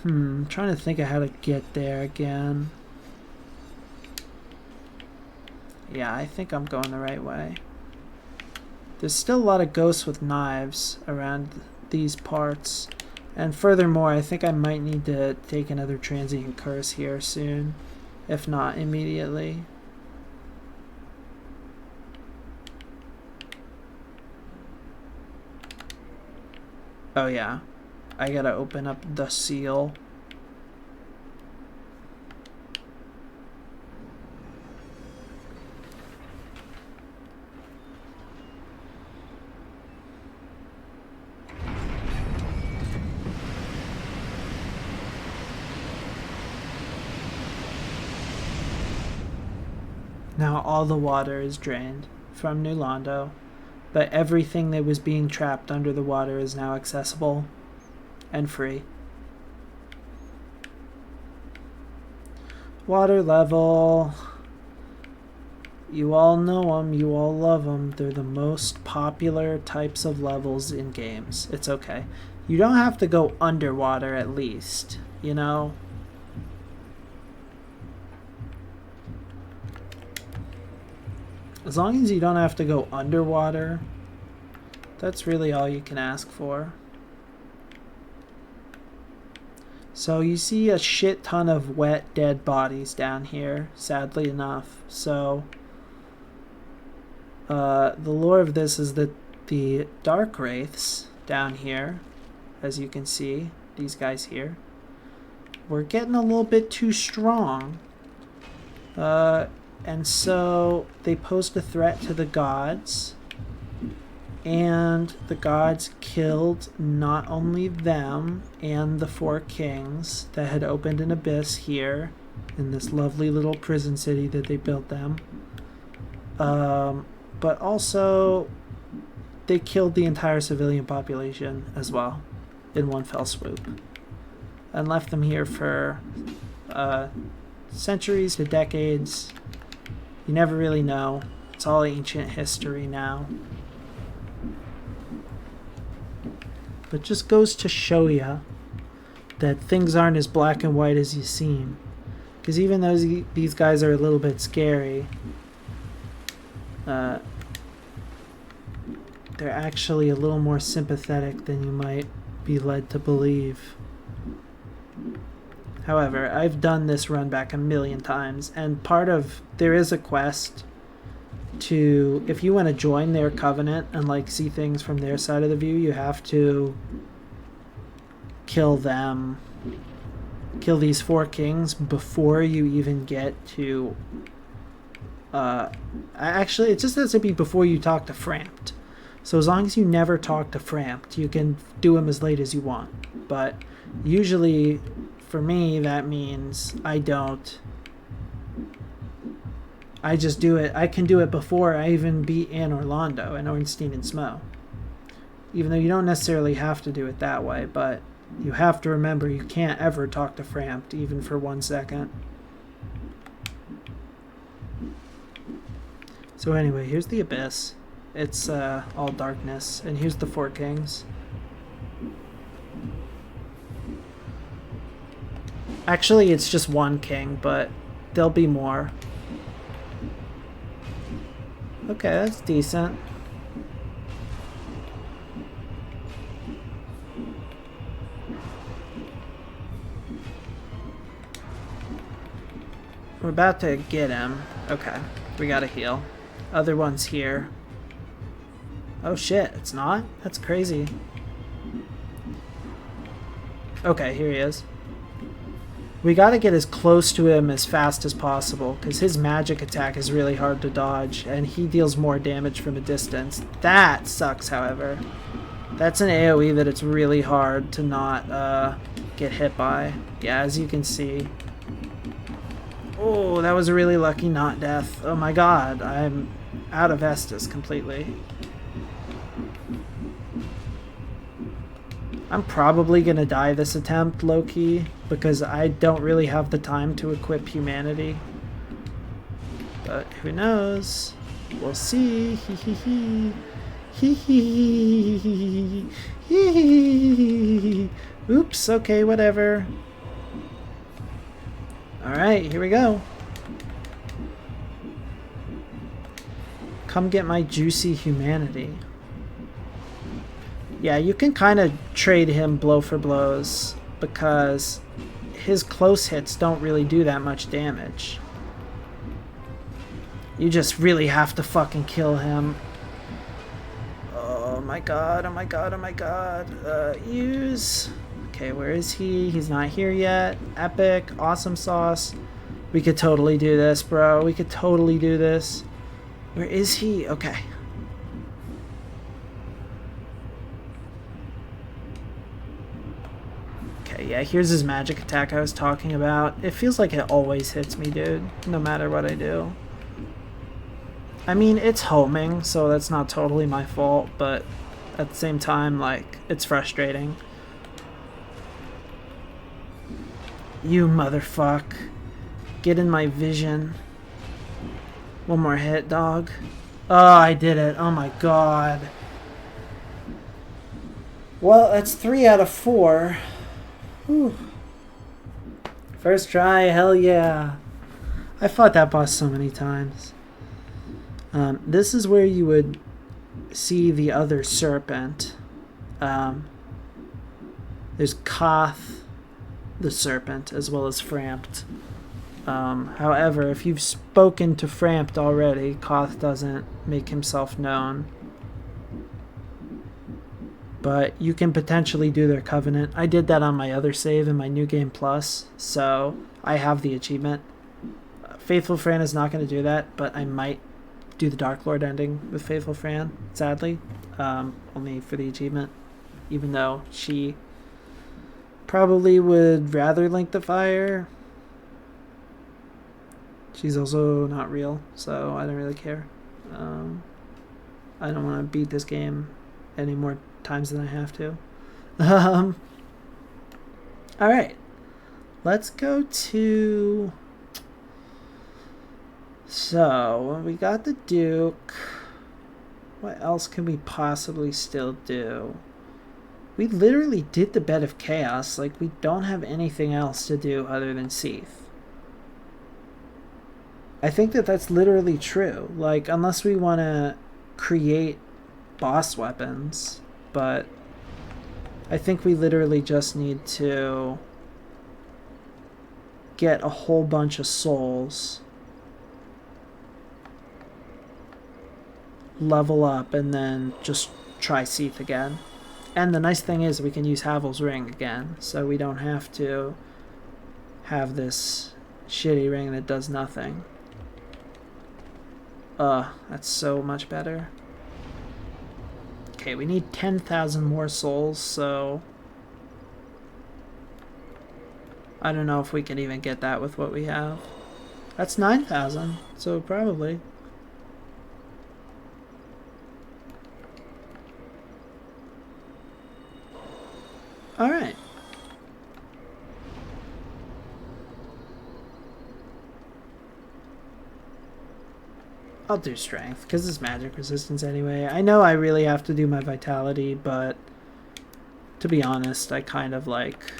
I'm trying to think of how to get there again. Yeah, I think I'm going the right way. There's still a lot of ghosts with knives around these parts. And furthermore, I think I might need to take another transient curse here soon. If not immediately. Oh yeah. I gotta open up the seal. Now all the water is drained from New Londo, but everything that was being trapped under the water is now accessible and free. Water level. You all know them, you all love them. They're the most popular types of levels in games. It's okay. You don't have to go underwater at least, you know? As long as you don't have to go underwater, that's really all you can ask for. So you see a shit ton of wet, dead bodies down here, sadly enough. So the lore of this is that the Dark Wraiths down here, as you can see, these guys here, were getting a little bit too strong. And so they posed a threat to the gods, and the gods killed not only them and the 4 kings that had opened an abyss here in this lovely little prison city that they built them, but also they killed the entire civilian population as well in one fell swoop and left them here for centuries to decades. You never really know. It's all ancient history now. But just goes to show you that things aren't as black and white as you seem. Because even though these guys are a little bit scary, they're actually a little more sympathetic than you might be led to believe. However, I've done this run back a million times, and there is a quest to, if you want to join their covenant and like see things from their side of the view, you have to kill them, kill these 4 kings before you even get to, actually it just has to be before you talk to Frampt. So as long as you never talk to Frampt, you can do him as late as you want. But usually, for me, that means I just do it. I can do it before I even beat Anne Orlando and Ornstein and Smo. Even though you don't necessarily have to do it that way, but you have to remember you can't ever talk to Frampt, even for 1 second. So anyway, here's the Abyss. It's all darkness. And here's the Four Kings. Actually, it's just one king, but there'll be more. Okay, that's decent. We're about to get him. Okay, we gotta heal. Other one's here. Oh shit, it's not? That's crazy. Okay, here he is. We gotta get as close to him as fast as possible, because his magic attack is really hard to dodge, and he deals more damage from a distance. That sucks, however. That's an AoE that it's really hard to not get hit by. Yeah, as you can see. Oh, that was a really lucky not death. Oh my god, I'm out of Estus completely. I'm probably gonna die this attempt, low-key, because I don't really have the time to equip humanity. But who knows? We'll see. Hee hee hee. Hee hee hee. Hee hee. Oops, okay, whatever. Alright, here we go. Come get my juicy humanity. Yeah, you can kind of trade him blow for blows because his close hits don't really do that much damage. You just really have to fucking kill him. Oh my god, oh my god, oh my god. Use. Okay, where is he? He's not here yet. Epic, awesome sauce. We could totally do this, bro. We could totally do this. Where is he? Okay. Yeah, here's his magic attack I was talking about. It feels like it always hits me, dude, no matter what I do. I mean, it's homing, so that's not totally my fault, but at the same time, like, it's frustrating. You motherfuck. Get in my vision. One more hit, dog. Oh, I did it. Oh my god. Well, that's 3 out of 4. Whew. First try, hell yeah. I fought that boss so many times. This is where you would see the other serpent. There's Koth, the serpent, as well as Frampt. However, if you've spoken to Frampt already, Koth doesn't make himself known. But you can potentially do their covenant. I did that on my other save in my New Game Plus, so I have the achievement. Faithful Fran is not going to do that, but I might do the Dark Lord ending with Faithful Fran, sadly. Only for the achievement, even though she probably would rather Link the Fire. She's also not real, so I don't really care. I don't want to beat this game any more times than I have to. Alright. Let's go to... So, we got the Duke. What else can we possibly still do? We literally did the Bed of Chaos. Like, we don't have anything else to do other than Seath. I think that that's literally true. Like, unless we want to create boss weapons. But I think we literally just need to get a whole bunch of souls, level up, and then just try Seath again. And the nice thing is we can use Havel's ring again, so we don't have to have this shitty ring that does nothing. That's so much better. Okay, we need 10,000 more souls, so I don't know if we can even get that with what we have. That's 9,000, so probably. Alright. I'll do strength, because it's magic resistance anyway. I know I really have to do my vitality, but to be honest, I kind of like...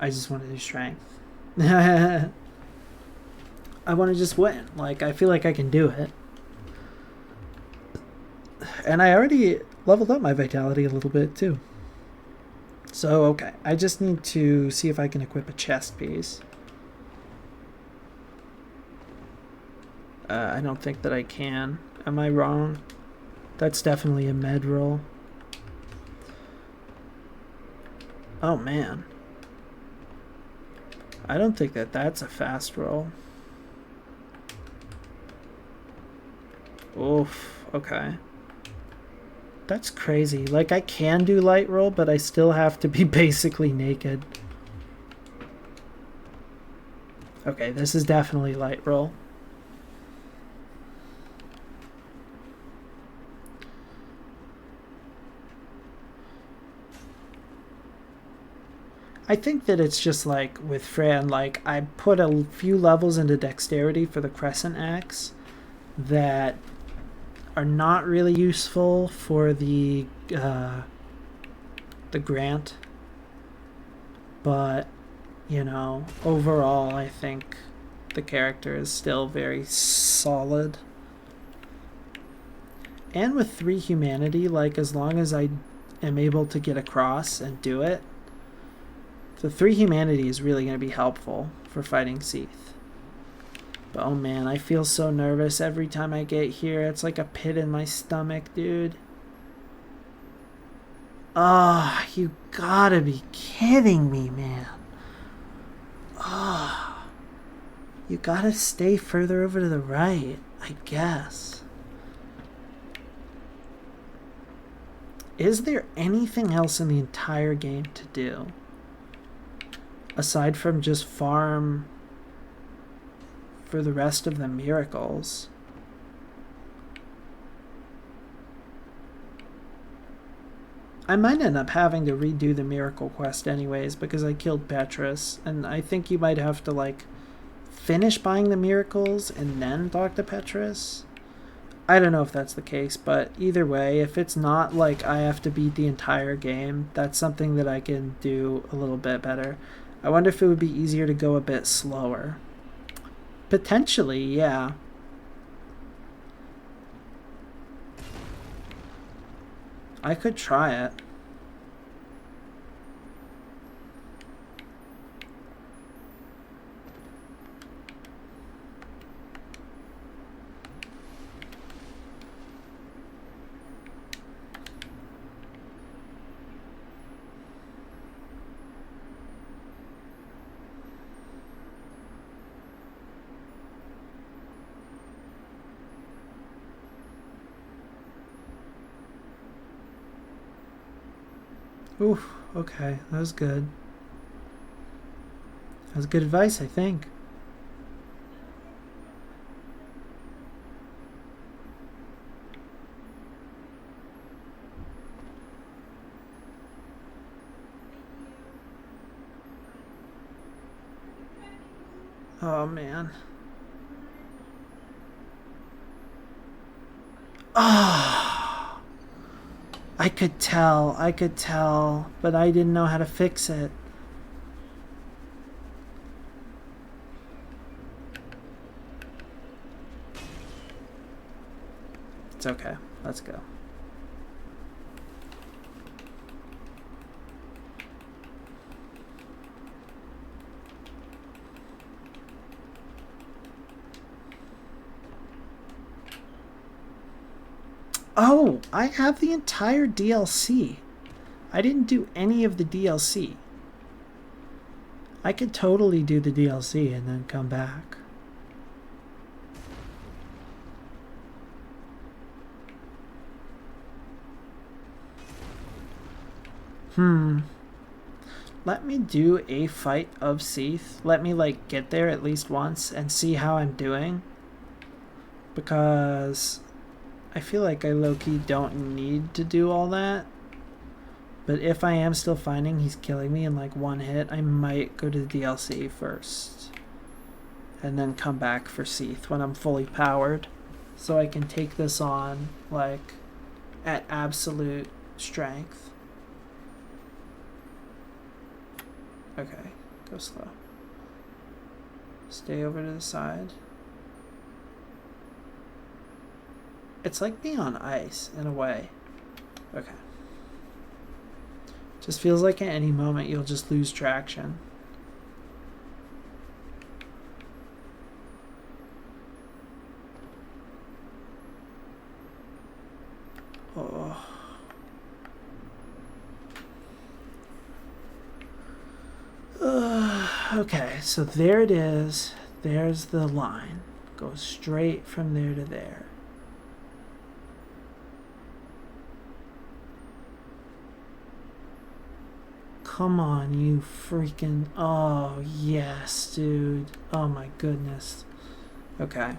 I just want to do strength. I want to just win. Like, I feel like I can do it. And I already leveled up my vitality a little bit, too. So, okay. I just need to see if I can equip a chest piece. I don't think that I can. Am I wrong? That's definitely a med roll. Oh, man. I don't think that that's a fast roll. Oof. Okay. That's crazy. Like, I can do light roll, but I still have to be basically naked. Okay, this is definitely light roll. I think that it's just like with Fran, like I put a few levels into dexterity for the crescent axe that are not really useful for the grant, but you know, overall I think the character is still very solid. And with 3 humanity, like as long as I am able to get across and do it, the 3 humanity is really going to be helpful for fighting Seath. But oh man, I feel so nervous every time I get here. It's like a pit in my stomach, dude. Ah, oh, you gotta be kidding me, man. Ah, oh, you gotta stay further over to the right, I guess. Is there anything else in the entire game to do? Aside from just farm for the rest of the miracles. I might end up having to redo the miracle quest anyways because I killed Petrus, and I think you might have to like finish buying the miracles and then talk to Petrus. I don't know if that's the case, but either way, if it's not like I have to beat the entire game, that's something that I can do a little bit better. I wonder if it would be easier to go a bit slower. Potentially, yeah. I could try it. Oof, okay, that was good. That was good advice, I think. Oh, man. Ah. I could tell, but I didn't know how to fix it. It's okay. Let's go. Oh, I have the entire DLC. I didn't do any of the DLC. I could totally do the DLC and then come back. Let me do a fight of Seath. Let me like get there at least once and see how I'm doing. Because I feel like I low-key don't need to do all that. But if I am still finding he's killing me in like one hit, I might go to the DLC first. and then come back for Seath when I'm fully powered, so I can take this on like at absolute strength. Okay, go slow. Stay over to the side. It's like being on ice in a way. Okay. Just feels like at any moment you'll just lose traction. Oh. Okay, so there it is. There's the line. Goes straight from there to there. Come on, you freaking... Oh, yes, dude. Oh, my goodness. Okay.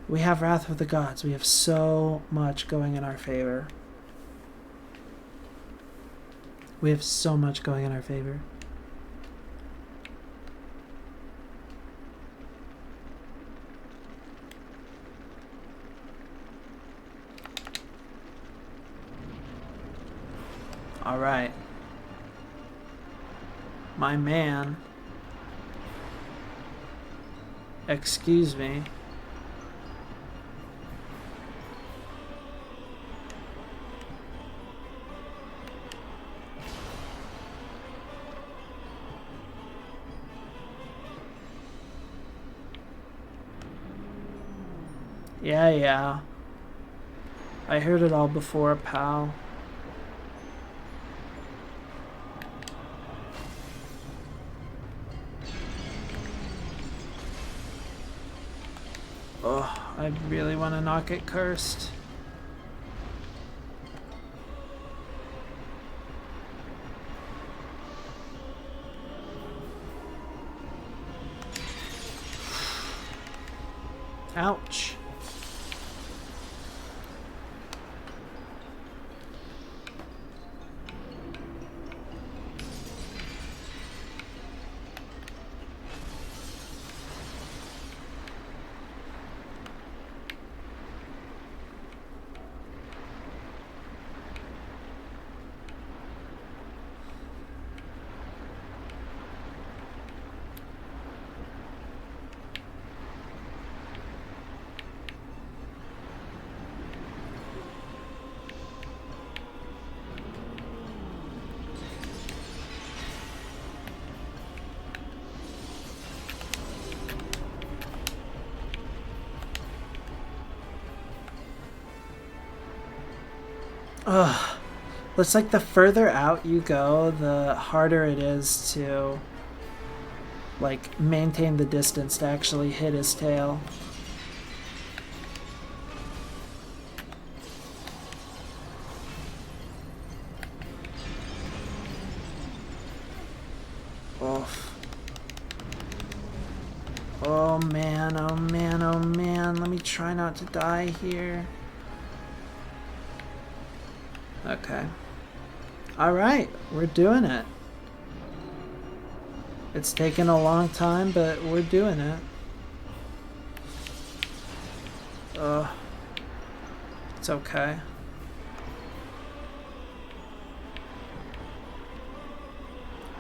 We have Wrath of the Gods. We have so much going in our favor. We have so much going in our favor. All right. My man. Excuse me. Yeah. I heard it all before, pal. Oh, I really want to not get cursed. Ouch. Ugh. Looks like the further out you go, the harder it is to, like, maintain the distance to actually hit his tail. Oof. Oh man, oh man, oh man. Let me try not to die here. Okay. Alright, we're doing it. It's taken a long time, but we're doing it. It's okay.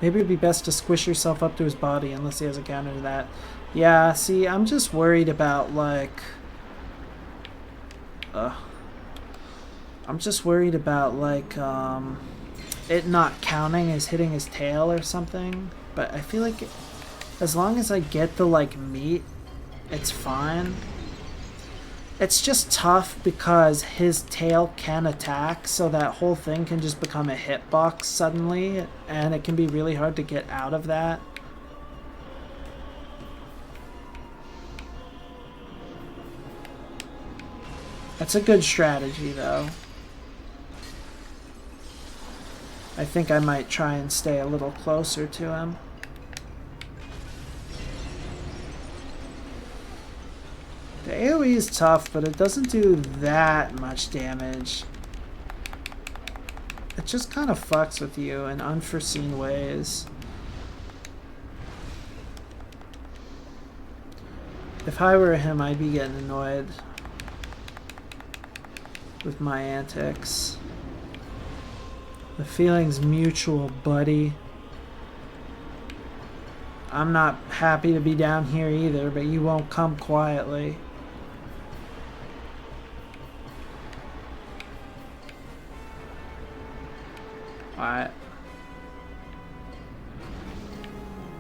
Maybe it'd be best to squish yourself up to his body unless he has a counter to that. Yeah, see, I'm just worried about, like... I'm just worried about, like, it not counting as hitting his tail or something. But I feel like as long as I get the, like, meat, it's fine. It's just tough because his tail can attack, so that whole thing can just become a hitbox suddenly, and it can be really hard to get out of that. That's a good strategy, though. I think I might try and stay a little closer to him. The AoE is tough, but it doesn't do that much damage. It just kind of fucks with you in unforeseen ways. If I were him, I'd be getting annoyed with my antics. The feeling's mutual, buddy. I'm not happy to be down here either, but you won't come quietly. Alright.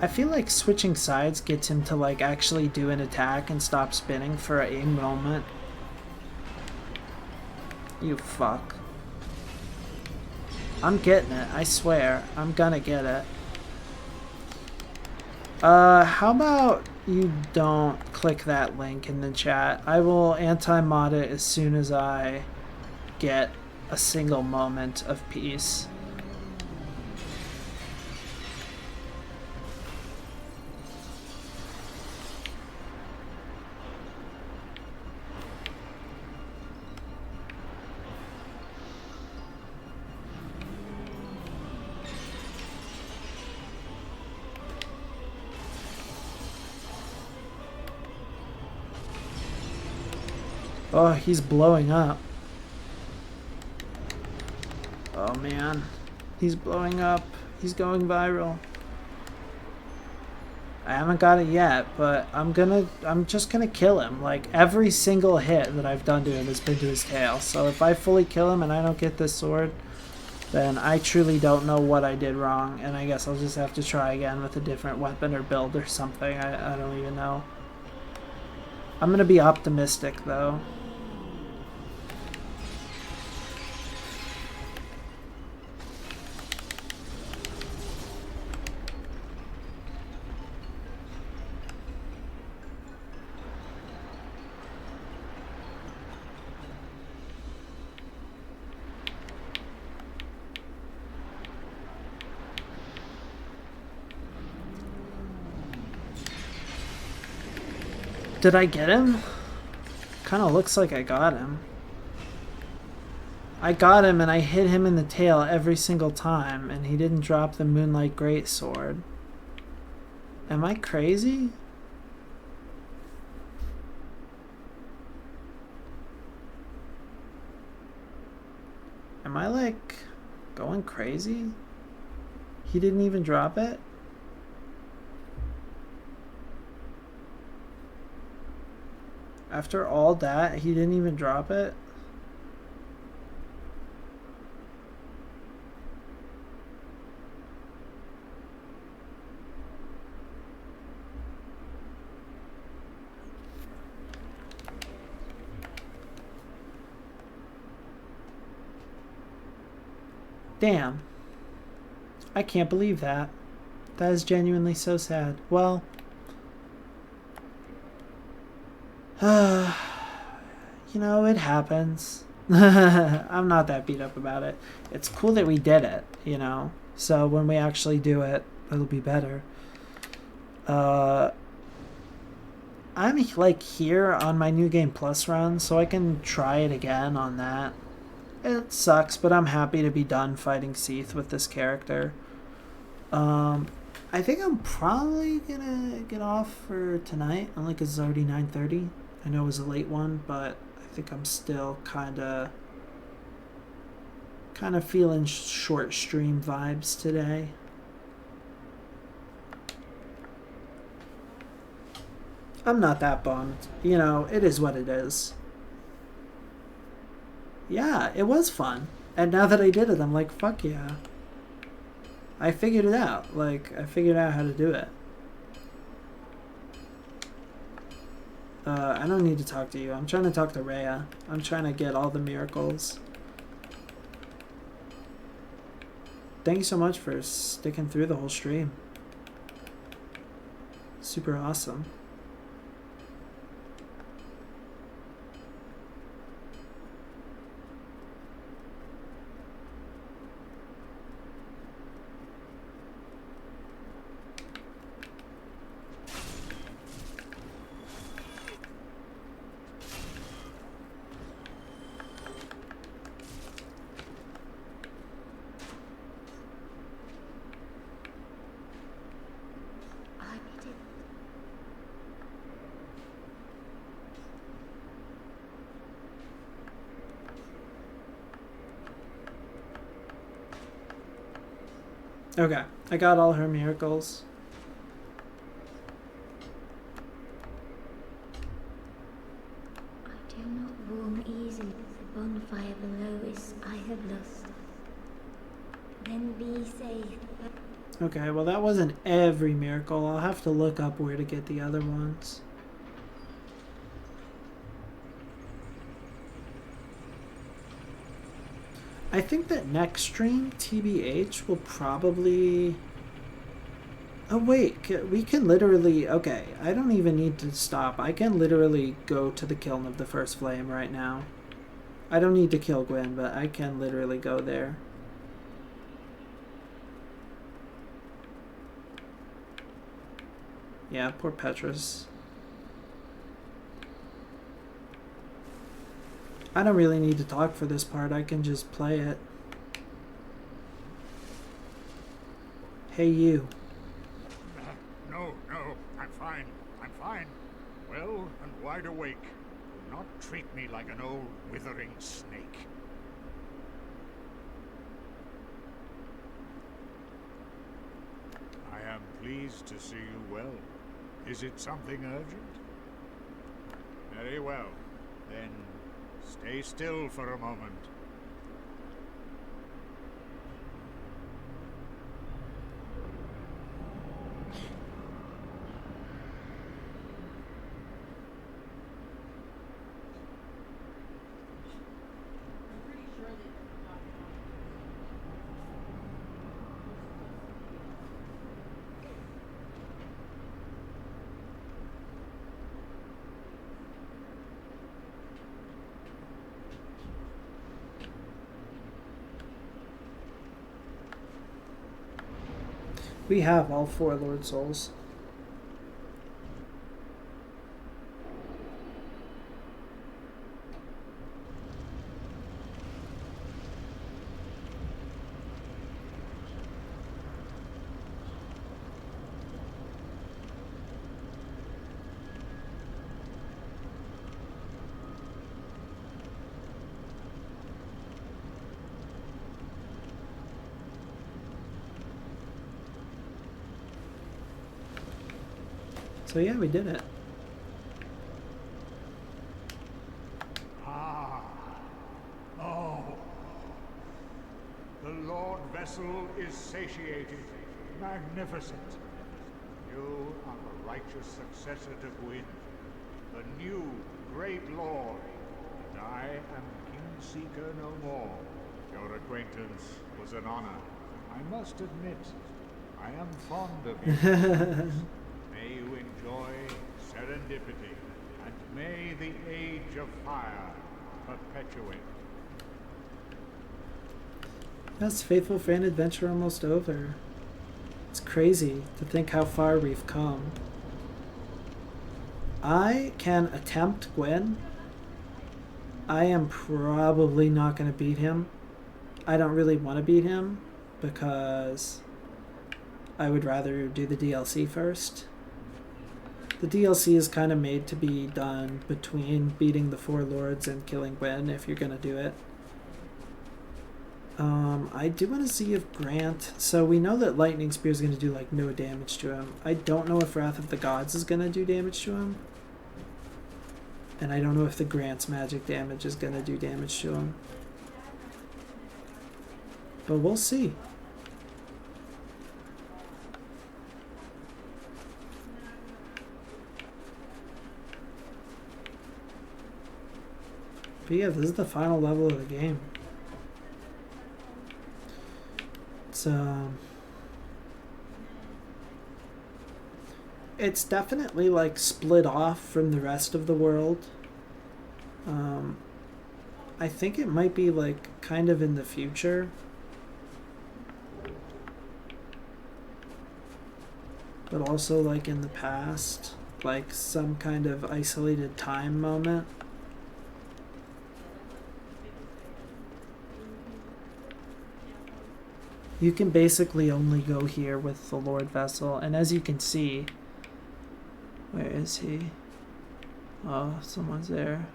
I feel like switching sides gets him to like actually do an attack and stop spinning for a moment. You fuck. I'm getting it, I swear. I'm gonna get it. How about you don't click that link in the chat? I will anti-mod it as soon as I get a single moment of peace. Oh, he's blowing up. Oh man, he's blowing up. He's going viral. I haven't got it yet, but I'm just gonna kill him. Like every single hit that I've done to him has been to his tail. So if I fully kill him and I don't get this sword, then I truly don't know what I did wrong, and I guess I'll just have to try again with a different weapon or build or something. I don't even know. I'm gonna be optimistic though. Did I get him? Kind of looks like I got him. I got him and I hit him in the tail every single time and he didn't drop the Moonlight Greatsword. Am I crazy? Am I like going crazy? He didn't even drop it? After all that, he didn't even drop it? Damn. I can't believe that. That is genuinely so sad. Well, you know, it happens. I'm not that beat up about it. It's cool that we did it, you know. So when we actually do it, it'll be better. I'm like here on my New Game Plus run, so I can try it again on that. It sucks, but I'm happy to be done fighting Seath with this character. I think I'm probably gonna get off for tonight, only because it's already 9:30. I know it was a late one, but I think I'm still kind of feeling short stream vibes today. I'm not that bummed. You know, it is what it is. Yeah, it was fun. And now that I did it, I'm like, fuck yeah. I figured it out. Like, I figured out how to do it. I don't need to talk to you. I'm trying to talk to Rhea. I'm trying to get all the miracles. Thank you so much for sticking through the whole stream. Super awesome. Okay, I got all her miracles. I do not warm easily. The bonfire below is I have lost. Then be safe. Okay, well that wasn't every miracle. I'll have to look up where to get the other ones. I think that next stream, TBH, will probably... Oh wait, we can literally... Okay, I don't even need to stop. I can literally go to the Kiln of the First Flame right now. I don't need to kill Gwen, but I can literally go there. Yeah, poor Petrus. I don't really need to talk for this part. I can just play it. Hey, you. No, I'm fine. I'm fine. Well and wide awake. Do not treat me like an old withering snake. I am pleased to see you well. Is it something urgent? Very well. Then stay still for a moment. We have all 4 Lord Souls. So yeah, we did it. Ah. Oh. The Lord Vessel is satiated. Magnificent. You are the righteous successor to Gwyn, the new great lord, and I am Kingseeker no more. Your acquaintance was an honor. I must admit, I am fond of you. May you enjoy serendipity, and may the age of fire perpetuate. That's Faithful Fran adventure almost over. It's crazy to think how far we've come. I can attempt Gwen. I am probably not going to beat him. I don't really want to beat him because I would rather do the DLC first. The DLC is kind of made to be done between beating the 4 lords and killing Gwen if you're going to do it. I do want to see if Grant... So we know that Lightning Spear is going to do like no damage to him. I don't know if Wrath of the Gods is going to do damage to him. And I don't know if the Grant's magic damage is going to do damage to him. But we'll see. But yeah, this is the final level of the game. It's definitely like split off from the rest of the world. I think it might be like kind of in the future. But also like in the past, like some kind of isolated time moment. You can basically only go here with the Lord Vessel, and as you can see, where is he? Oh, someone's there.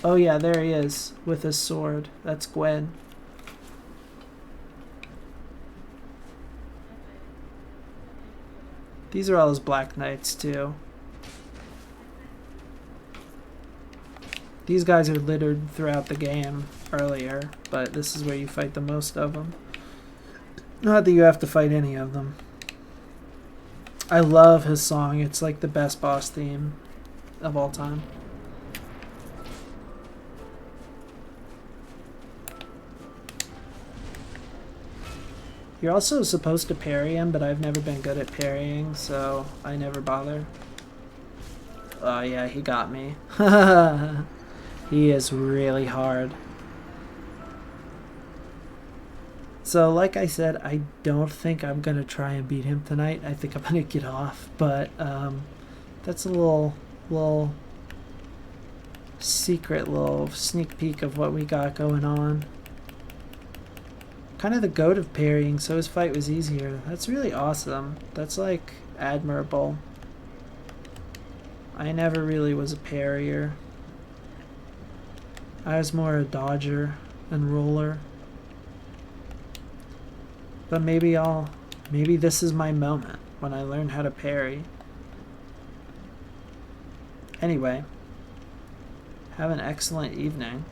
Oh yeah, there he is, with his sword. That's Gwen. These are all his Black Knights too. These guys are littered throughout the game earlier, but this is where you fight the most of them. Not that you have to fight any of them. I love his song. It's like the best boss theme of all time. You're also supposed to parry him, but I've never been good at parrying, so I never bother. Oh yeah, he got me. He is really hard. So like I said, I don't think I'm going to try and beat him tonight. I think I'm going to get off, but that's a little secret, little sneak peek of what we got going on. Kind of the goat of parrying, so his fight was easier. That's really awesome. That's like admirable. I never really was a parrier. I was more a dodger and roller. But maybe this is my moment when I learn how to parry. Anyway, have an excellent evening.